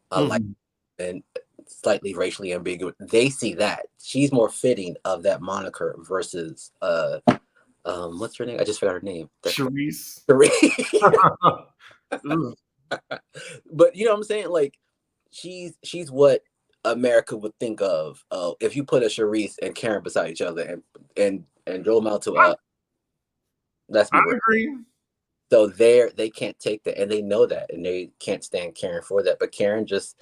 Speaker 2: Like,
Speaker 1: Mhm.
Speaker 2: and slightly racially ambiguous. They see that she's more fitting of that moniker versus what's her name? I just forgot her name.
Speaker 1: Charisse.
Speaker 2: Ugh.
Speaker 1: Ugh.
Speaker 2: But you know what I'm saying? Like, she's what America would think of if you put a Charisse and Karen beside each other and drove them out to
Speaker 1: I,
Speaker 2: let's
Speaker 1: I
Speaker 2: be real.
Speaker 1: agree.
Speaker 2: So they can't take that, and they know that, and they can't stand Karen for that. But Karen's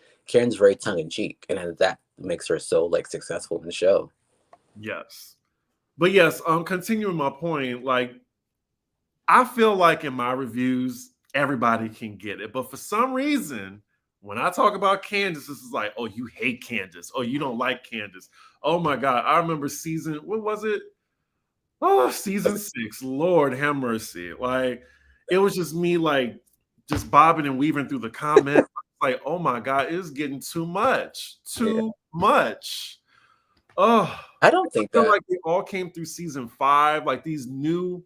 Speaker 2: very tongue in cheek, and then that makes her so like successful in the show.
Speaker 1: Yes. But yes, continuing my point, like I feel like in my reviews, everybody can get it. But for some reason, when I talk about Candace, this is like, oh, you hate Candace. Oh, you don't like Candace. Oh my God. I remember what was it? Oh, season 6. Lord have mercy. Like, it was just me, like, just bobbing and weaving through the comments. Like, oh my God, it's getting too much.
Speaker 2: Yeah.
Speaker 1: Too much. Oh,
Speaker 2: I don't
Speaker 1: I
Speaker 2: think
Speaker 1: feel
Speaker 2: that
Speaker 1: like they all came through season 5, like these new,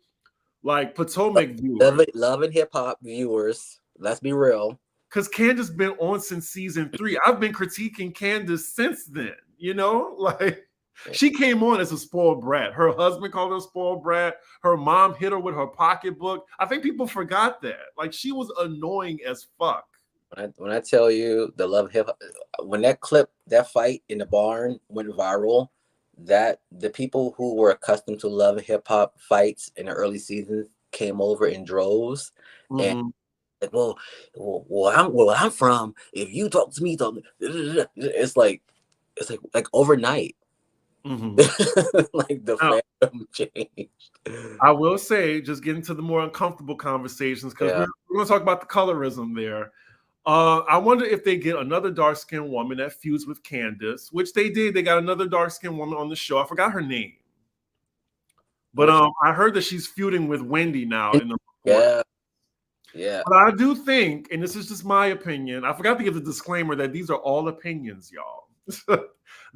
Speaker 1: like Potomac viewers.
Speaker 2: love and hip hop viewers. Let's be real.
Speaker 1: Because Candace been on since season 3. I've been critiquing Candace since then. You know, like she came on as a spoiled brat. Her husband called her a spoiled brat. Her mom hit her with her pocketbook. I think people forgot that. Like she was annoying as fuck.
Speaker 2: When I tell you the love hip hop, when that fight in the barn went viral, that the people who were accustomed to love hip hop fights in the early seasons came over in droves, and
Speaker 1: Mm-hmm.
Speaker 2: like, where I'm from, if you talk to me, it's like overnight,
Speaker 1: Mm-hmm.
Speaker 2: like the
Speaker 1: Now,
Speaker 2: fandom changed.
Speaker 1: I will say, just getting to the more uncomfortable conversations, because
Speaker 2: Yeah,
Speaker 1: we're going to talk about the colorism there. I wonder if they get another dark-skinned woman that feuds with Candace, which they did. They got another dark-skinned woman on the show. I forgot her name. But
Speaker 2: which
Speaker 1: I heard that she's feuding with Wendy now in the report.
Speaker 2: yeah.
Speaker 1: But I do think, and this is just my opinion, I forgot to give the disclaimer that these are all opinions, y'all.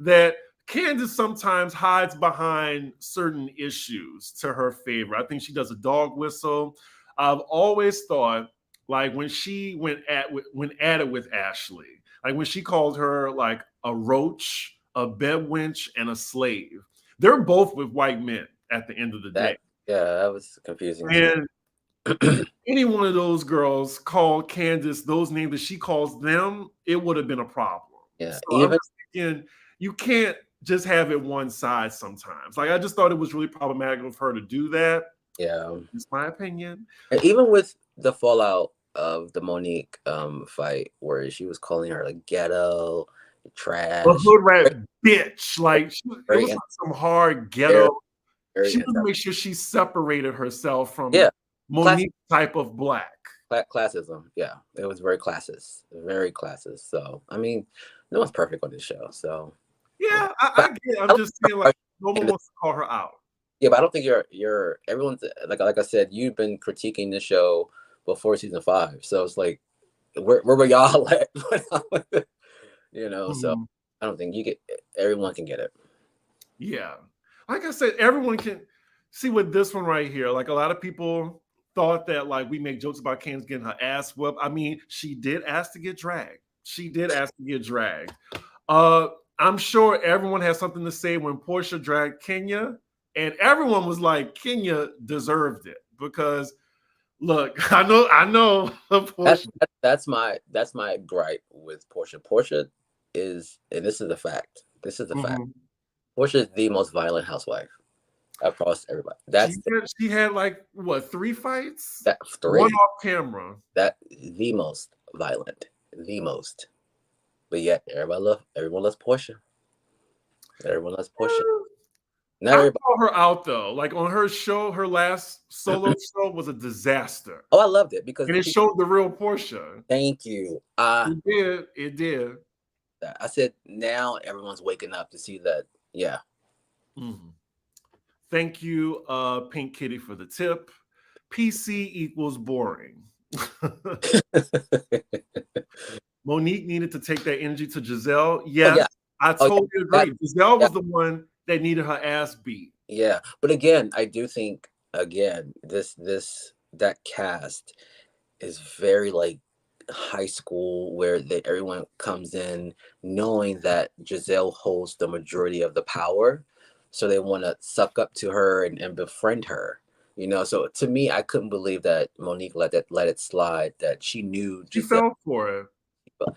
Speaker 1: That Candace sometimes hides behind certain issues to her favor. I think she does a dog whistle. I've always thought, like when she went at it with Ashley, like when she called her like a roach, a bed wench, and a slave. They're both with white men at the end of the day.
Speaker 2: That was confusing too.
Speaker 1: And if any one of those girls called Candace those names that she calls them, it would have been a problem.
Speaker 2: Yeah,
Speaker 1: So I'm
Speaker 2: even
Speaker 1: just thinking you can't just have it one side sometimes. Like I just thought it was really problematic of her to do that.
Speaker 2: yeah,
Speaker 1: It's my opinion.
Speaker 2: and even with the fallout of the Monique fight, where she was calling her like ghetto,
Speaker 1: A
Speaker 2: trash,
Speaker 1: hood rat bitch. Like it
Speaker 2: very,
Speaker 1: was like some hard
Speaker 2: very,
Speaker 1: ghetto.
Speaker 2: very
Speaker 1: She wanted to make sure she separated herself from
Speaker 2: yeah,
Speaker 1: Monique type of black.
Speaker 2: classism. Yeah, it was very classist, very classist. So I mean, no one's perfect on this show. So
Speaker 1: Yeah, I
Speaker 2: but
Speaker 1: get it.
Speaker 2: I
Speaker 1: I'm
Speaker 2: don't
Speaker 1: just saying like no one wants to call her out.
Speaker 2: yeah, but I don't think you're everyone's like I said, you've been critiquing the show before season 5. So it's like where were y'all at? So
Speaker 1: Mhm.
Speaker 2: I don't think everyone can get it.
Speaker 1: Yeah. Like I said, everyone can see with this one right here. Like a lot of people thought that like we make jokes about Candace getting her ass whooped. I mean, she did ask to get dragged. She did ask to get dragged. Uh, I'm sure everyone has something to say when Portia dragged Kenya, and everyone was like, Kenya deserved it because look, I know Portia.
Speaker 2: That's my gripe with Portia. Portia is, and this is the fact. This is the fact.
Speaker 1: Mhm.
Speaker 2: Portia is the most violent housewife across everybody.
Speaker 1: She had like what 3 fights?
Speaker 2: That
Speaker 1: One
Speaker 2: three.
Speaker 1: off camera.
Speaker 2: That the most violent, the most. But yet everyone loves Portia. Everyone loves Portia. Not
Speaker 1: I
Speaker 2: everybody.
Speaker 1: call her out though. Like on her show, her last solo show was a disaster,
Speaker 2: Oh, I loved it because
Speaker 1: and
Speaker 2: the
Speaker 1: it
Speaker 2: people.
Speaker 1: showed the real Portia.
Speaker 2: Thank you.
Speaker 1: It did. It did.
Speaker 2: I said now everyone's waking up to see that. Yeah.
Speaker 1: Mhm. Thank you, Pink Kitty, for the tip. PC equals boring. Monique needed to take that energy to Giselle.
Speaker 2: Oh
Speaker 1: Yes,
Speaker 2: yeah.
Speaker 1: I
Speaker 2: Oh
Speaker 1: totally
Speaker 2: yeah.
Speaker 1: agree. Giselle
Speaker 2: Yeah.
Speaker 1: was the one that needed her ass beat.
Speaker 2: Yeah. But again, I do think that cast is very like high school where everyone comes in knowing that Giselle holds the majority of the power. So they want to suck up to her and befriend her. You know, so to me, I couldn't believe that Monique let it slide. That she knew
Speaker 1: She
Speaker 2: Giselle.
Speaker 1: fell for it.
Speaker 2: But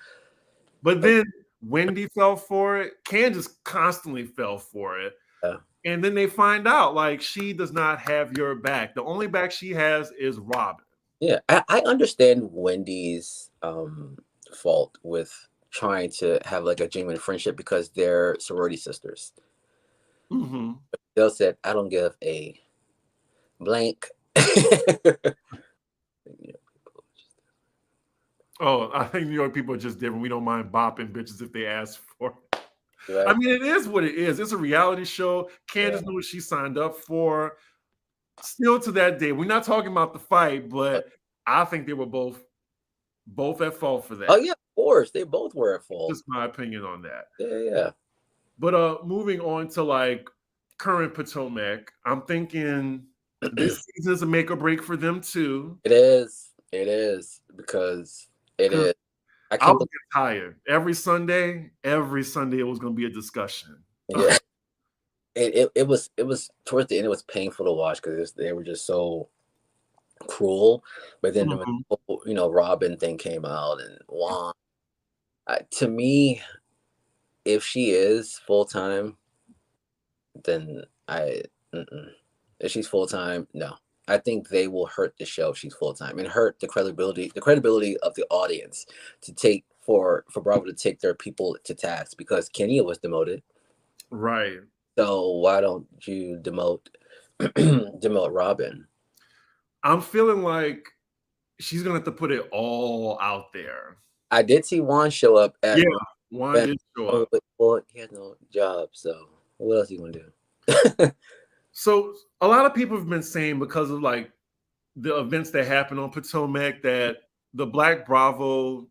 Speaker 1: But then Wendy fell for it. Candace constantly fell for it.
Speaker 2: uh,
Speaker 1: And then they find out like she does not have your back. The only back she has is Robin.
Speaker 2: yeah, I understand Wendy's fault with trying to have like a genuine friendship because they're sorority sisters.
Speaker 1: Mm-hmm.
Speaker 2: They'll said, "I don't give a blank."
Speaker 1: Oh, I think New York people are just different. We don't mind bopping bitches if they ask for it. I
Speaker 2: Right?
Speaker 1: mean, it is what it is. It's a reality show.
Speaker 2: Yeah.
Speaker 1: Candace knew what she signed up for. Still to that day, we're not talking about the fight, but I think they were both at fault for
Speaker 2: Oh
Speaker 1: that.
Speaker 2: yeah, of course. They both were at fault.
Speaker 1: Just my opinion on that.
Speaker 2: Yeah, yeah.
Speaker 1: But moving on to like current Potomac, I'm thinking this season is a make or break for them too.
Speaker 2: It is. It is because it
Speaker 1: Because
Speaker 2: is. I
Speaker 1: I
Speaker 2: can't
Speaker 1: was getting tired. Every Sunday it was gonna be a discussion.
Speaker 2: believe. Yeah. It was towards the end. It was painful to watch because they were just so cruel. But then when
Speaker 1: Mhm.
Speaker 2: the whole, Robin thing came out and Juan, to me, if she is full time, then mm-mm. If she's full time, no. I think they will hurt the show if she's full time and hurt the credibility of the audience to take for Bravo to take their people to task because Kenya was demoted.
Speaker 1: Right.
Speaker 2: So why don't you demote demote Robin?
Speaker 1: I'm feeling like she's gonna have to put it all out there.
Speaker 2: I did see Juan show up at
Speaker 1: Yeah, Juan
Speaker 2: Venmo.
Speaker 1: did show
Speaker 2: Oh,
Speaker 1: up.
Speaker 2: but well, he has no job, so what else are you gonna do?
Speaker 1: So a lot of people have been saying because of like the events that happened on Potomac that the Black Bravo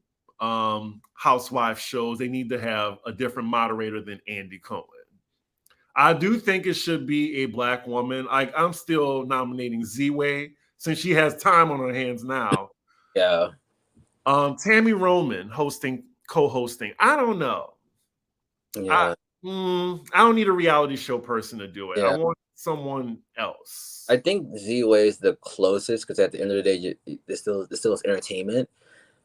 Speaker 1: Housewives shows they need to have a different moderator than Andy Cohen. I do think it should be a black woman. Like I'm still nominating Z-Way since she has time on her hands now.
Speaker 2: Yeah,
Speaker 1: Tammy Roman co-hosting. I don't know. I
Speaker 2: yeah,
Speaker 1: I don't need a reality show person to do it. I
Speaker 2: yeah.
Speaker 1: want someone else.
Speaker 2: I think Z-Way is the closest because at the end of the day, it still is entertainment.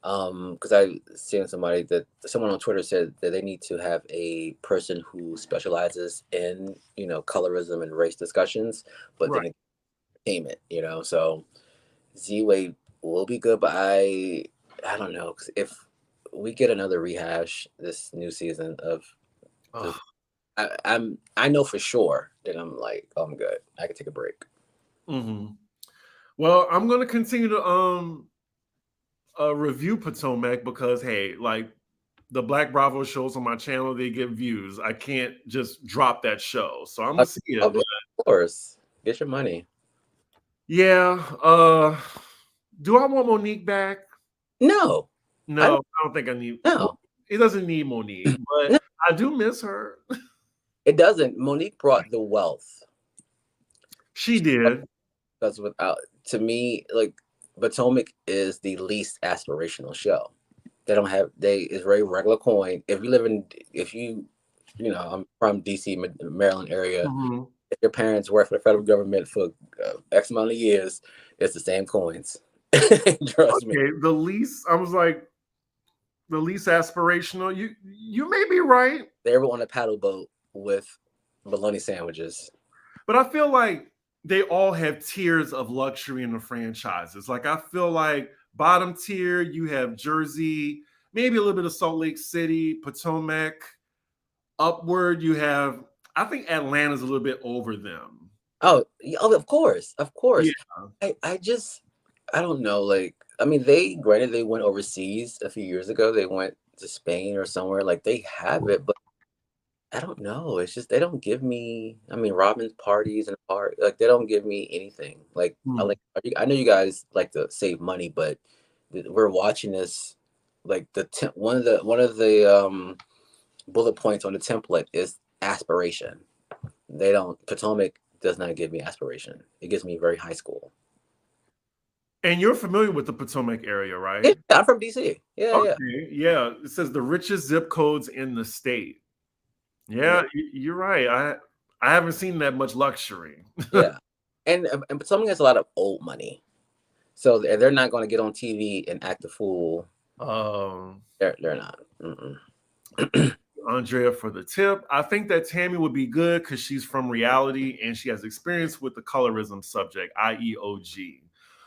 Speaker 2: Because I seen someone on Twitter said that they need to have a person who specializes in colorism and race discussions, but
Speaker 1: Right.
Speaker 2: then entertainment. So Z-Way will be good, but I don't know 'cause if we get another rehash this new season of the,
Speaker 1: Ugh.
Speaker 2: I know for sure that I'm like, oh, I'm good. I can take a break.
Speaker 1: Mhm. Well, I'm gonna continue to review Potomac because hey, like the Black Bravo shows on my channel, they get views. I can't just drop that show. So I'm
Speaker 2: Uh,
Speaker 1: gonna see it.
Speaker 2: of
Speaker 1: But
Speaker 2: course, get your money.
Speaker 1: yeah, do I want Monique back?
Speaker 2: No, I
Speaker 1: No,
Speaker 2: don't
Speaker 1: I don't think I need
Speaker 2: know.
Speaker 1: it doesn't need Monique, but
Speaker 2: No,
Speaker 1: I do miss her.
Speaker 2: it doesn't. Monique brought the wealth.
Speaker 1: She did.
Speaker 2: Because without, to me, like Potomac is the least aspirational show. They don't have it's very regular coin. If you I'm from DC, Maryland area.
Speaker 1: Mhm.
Speaker 2: If your parents work for the federal government for X amount of years, it's the same coins. Trust me.
Speaker 1: Okay, I was like, the least aspirational. You may be right,
Speaker 2: They were on a paddle boat with bologna sandwiches.
Speaker 1: but I feel like they all have tiers of luxury in the franchises. Like I feel like bottom tier, you have Jersey, maybe a little bit of Salt Lake City, Potomac. Upward, you have I think Atlanta's a little bit over them.
Speaker 2: Oh, oh, of course, of
Speaker 1: Yeah.
Speaker 2: course. I don't know. Like, I mean, granted they went overseas a few years ago. They went to Spain or somewhere. Like they have it, but I don't know. It's just they don't give me. I mean, Robin's parties and like they don't give me anything. Like
Speaker 1: Hmm.
Speaker 2: I know you guys like to save money, but we're watching this. Like one of the bullet points on the template is aspiration. They don't. Potomac does not give me aspiration. It gives me very high school.
Speaker 1: And you're familiar with the Potomac area,
Speaker 2: Yeah,
Speaker 1: right?
Speaker 2: I'm from DC. Yeah, yeah,
Speaker 1: Okay. Yeah. It says the richest zip codes in the state.
Speaker 2: yeah,
Speaker 1: Yeah, you're right. I haven't seen that much luxury.
Speaker 2: yeah. and something has a lot of old money, so they're not going to get on TV and act a fool.
Speaker 1: Um,
Speaker 2: They're not.
Speaker 1: Andrea for the tip. I think that Tammy would be good because she's from reality and she has experience with the colorism subject, i.e., OG.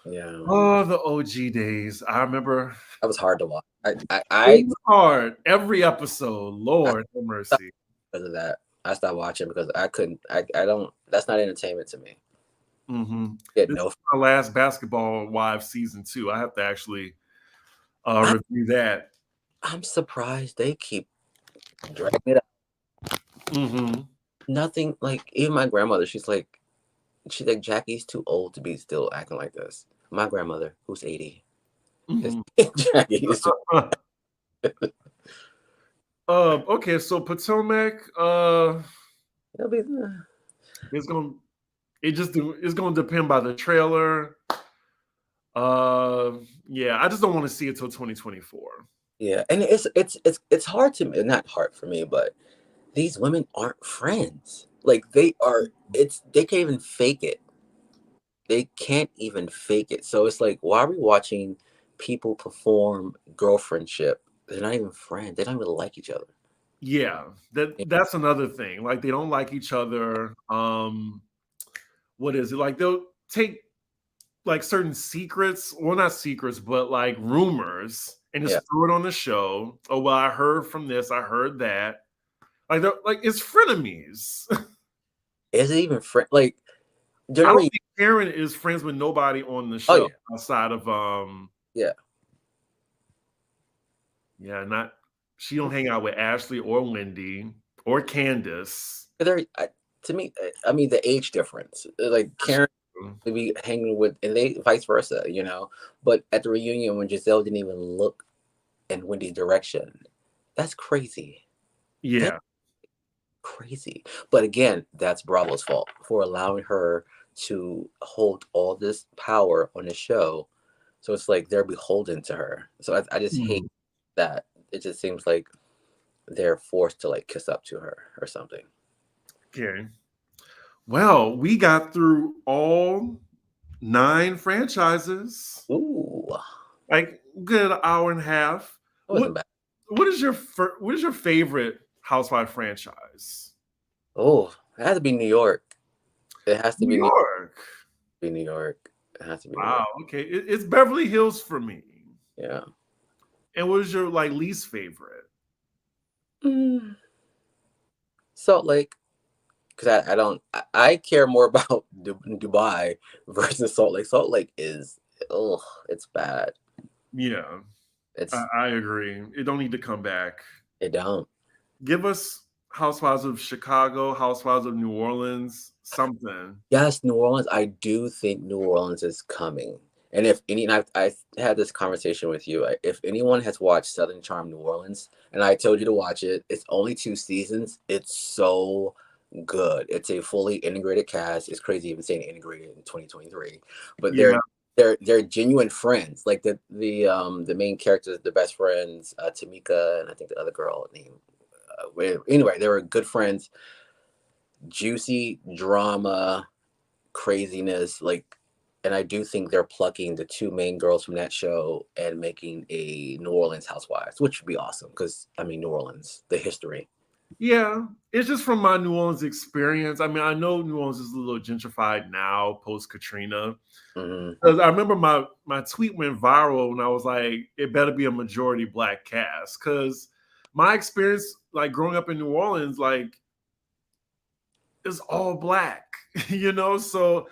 Speaker 2: Yeah,
Speaker 1: Oh, the OG days. I remember
Speaker 2: that was hard to watch.
Speaker 1: it was hard every episode.
Speaker 2: I
Speaker 1: Lord have
Speaker 2: stopped
Speaker 1: mercy.
Speaker 2: because of that. I stopped watching because I couldn't. I don't. That's not entertainment to me.
Speaker 1: Hmm.
Speaker 2: Yeah,
Speaker 1: This
Speaker 2: no.
Speaker 1: is my last Basketball Wives season 2. I have to actually
Speaker 2: I,
Speaker 1: review that.
Speaker 2: I'm surprised they keep dragging it up.
Speaker 1: Hmm.
Speaker 2: Nothing like even my grandmother. She's like Jackie's too old to be still acting like this. My grandmother, who's 80, is
Speaker 1: Hmm.
Speaker 2: Jackie is too.
Speaker 1: Okay, so Potomac,
Speaker 2: It'll be,
Speaker 1: it's gonna it's gonna depend by the trailer. Yeah, I just don't want to see it till 2024.
Speaker 2: yeah, and it's hard to not hard for me, but these women aren't friends. Like they are. It's they can't even fake it. They can't even fake it. So it's like, why are we watching people perform girlfriendship? They're not even friends. They don't even like each other.
Speaker 1: Yeah, that's another thing. Like they don't like each other. What is it? Like they'll take like certain secrets, well not secrets, but like rumors and
Speaker 2: Yeah.
Speaker 1: just throw it on the show. Oh well, I heard from this, I heard that. Like like it's frenemies.
Speaker 2: Is it even friend? Like
Speaker 1: I don't
Speaker 2: during
Speaker 1: think Karen is friends with nobody on the
Speaker 2: oh
Speaker 1: show
Speaker 2: yeah,
Speaker 1: outside of
Speaker 2: yeah.
Speaker 1: yeah, not she don't hang out with Ashley or Wendy or Candace.
Speaker 2: They're to me. I mean, the age difference. Like Karen would be hanging with, and they vice versa. But at the reunion when Giselle didn't even look in Wendy's direction, that's crazy. That's
Speaker 1: Yeah.
Speaker 2: crazy. But again, that's Bravo's fault for allowing her to hold all this power on the show. So it's like they're beholden to her. So I just hate
Speaker 1: Mm,
Speaker 2: that. It just seems like they're forced to like kiss up to her or something.
Speaker 1: okay. Well, we got through all 9 franchises.
Speaker 2: Ooh,
Speaker 1: Like good hour and a half.
Speaker 2: that wasn't bad.
Speaker 1: What is your favorite Housewife franchise?
Speaker 2: Oh, it has to be New York. It has to
Speaker 1: New
Speaker 2: be
Speaker 1: York.
Speaker 2: New York. It has to be New York.
Speaker 1: Wow. Okay. It's Beverly Hills for me.
Speaker 2: Yeah.
Speaker 1: And what is your like least favorite?
Speaker 2: Mm. Salt Lake, because I don't I care more about Dubai versus Salt Lake. Salt Lake is it's bad.
Speaker 1: Yeah,
Speaker 2: It's
Speaker 1: I agree. It don't need to come back.
Speaker 2: it don't.
Speaker 1: Give us Housewives of Chicago, Housewives of New Orleans, something.
Speaker 2: Yes, New Orleans. I do think New Orleans is coming. And if any, and I had this conversation with you. If anyone has watched Southern Charm New Orleans, and I told you to watch it, it's only 2 seasons. It's so good. It's a fully integrated cast. It's crazy even saying integrated in 2023, but
Speaker 1: Yeah.
Speaker 2: they're genuine friends. Like the main characters, the best friends, Tamika, and I think the other girl named. Anyway, they were good friends. Juicy drama craziness, like, and I do think they're plucking the two main girls from that show and making a New Orleans Housewives, which would be awesome because I mean New Orleans, the history.
Speaker 1: Yeah. It's just from my New Orleans experience. I mean, I know New Orleans is a little gentrified now post Katrina.
Speaker 2: Hmm.
Speaker 1: Because I remember my tweet went viral and I was like, it better be a majority black cast. Cause my experience, like growing up in New Orleans, like is all black, So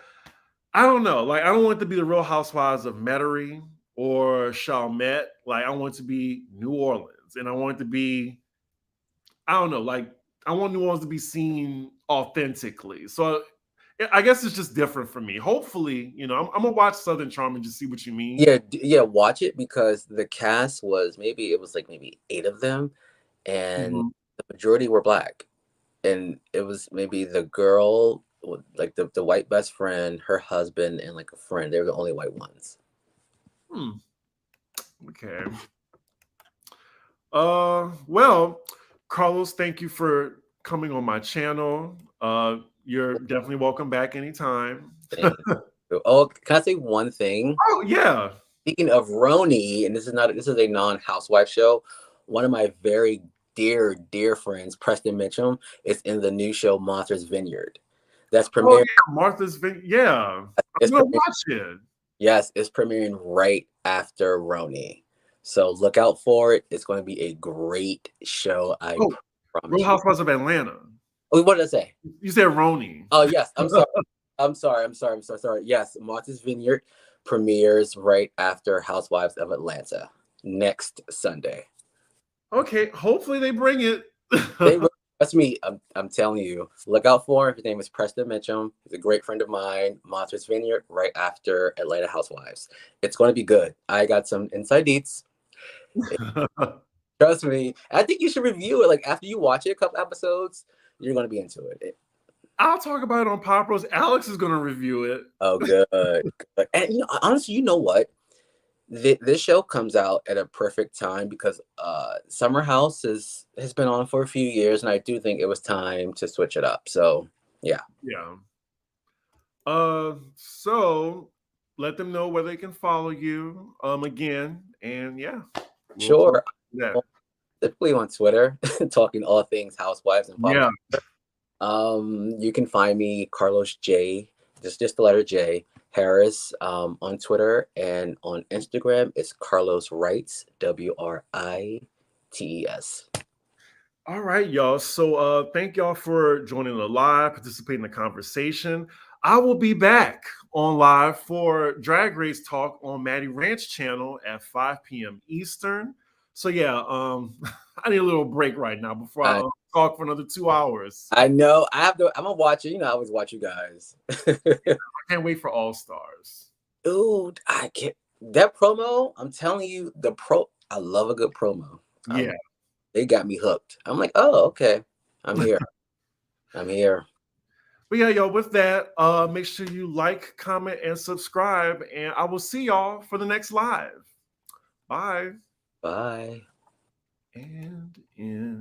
Speaker 1: I don't know. Like, I don't want it to be the Real Housewives of Metairie or Chalmette. Like, I want it to be New Orleans, and I want it to be, I don't know. Like, I want New Orleans to be seen authentically. So I guess it's just different for me. Hopefully, I'm gonna watch Southern Charm and just see what you mean.
Speaker 2: Yeah, yeah, watch it because the cast was maybe 8 of them, and
Speaker 1: Mhm.
Speaker 2: the majority were black, and it was maybe the girl, like the white best friend, her husband, and like a friend. They were the only white ones.
Speaker 1: Hmm. Okay. Well, Carlos, thank you for coming on my channel. You're definitely welcome back anytime.
Speaker 2: Thank you. Oh, can I say one thing?
Speaker 1: Oh yeah.
Speaker 2: Speaking of Roni, and this is a non-housewife show. One of my very dear friends, Preston Mitchum, is in the new show Monsters Vineyard. That's
Speaker 1: Oh
Speaker 2: premiering.
Speaker 1: yeah, Martha's Vineyard. Yeah, I'm
Speaker 2: It's
Speaker 1: gonna
Speaker 2: premiering.
Speaker 1: watch it.
Speaker 2: Yes, it's premiering right after Roni. So look out for it. It's going to be a great show. I
Speaker 1: Oh, Real
Speaker 2: promise you.
Speaker 1: Housewives of Atlanta.
Speaker 2: Oh, what did I say?
Speaker 1: You said Roni.
Speaker 2: Oh yes, I'm sorry. I'm sorry. Yes, Martha's Vineyard premieres right after Housewives of Atlanta next Sunday.
Speaker 1: Okay, hopefully they bring it.
Speaker 2: That's me. I'm telling you. Look out for him. His name is Preston Mitchum. He's a great friend of mine. Martha's Vineyard right after Atlanta Housewives. It's going to be good. I got some inside deets. Trust me. I think you should review it. Like after you watch it a couple episodes, you're going to be into it.
Speaker 1: I'll talk about it on Pop Rose. Alex is going to review it.
Speaker 2: Oh, good. And honestly, you know what? This show comes out at a perfect time because Summer House has been on for a few years, and I do think it was time to switch it up. So, yeah.
Speaker 1: Yeah. So let them know where they can follow you again, and yeah.
Speaker 2: Sure. Typically on Twitter, talking all things housewives and pop.
Speaker 1: Yeah.
Speaker 2: You can find me Carlos J, just the letter J Harris on Twitter, and on Instagram it's Carlos Writes, WRITES.
Speaker 1: All right, y'all. So thank y'all for joining the live, participating in the conversation. I will be back on live for Drag Race Talk on Maddie Ranch channel at 5 p.m. Eastern. So yeah, I need a little break right now before I talk for another 2 hours.
Speaker 2: I know. I'm gonna watch it. You know, I always watch you guys.
Speaker 1: I can't wait for All Stars.
Speaker 2: Dude, I can't. That promo, I'm telling you, I love a good promo.
Speaker 1: Yeah.
Speaker 2: They got me hooked. I'm like, oh, okay. I'm here. I'm here.
Speaker 1: But yeah, y'all, with that, make sure you like, comment, and subscribe. And I will see y'all for the next live. Bye.
Speaker 2: Bye.
Speaker 1: And in.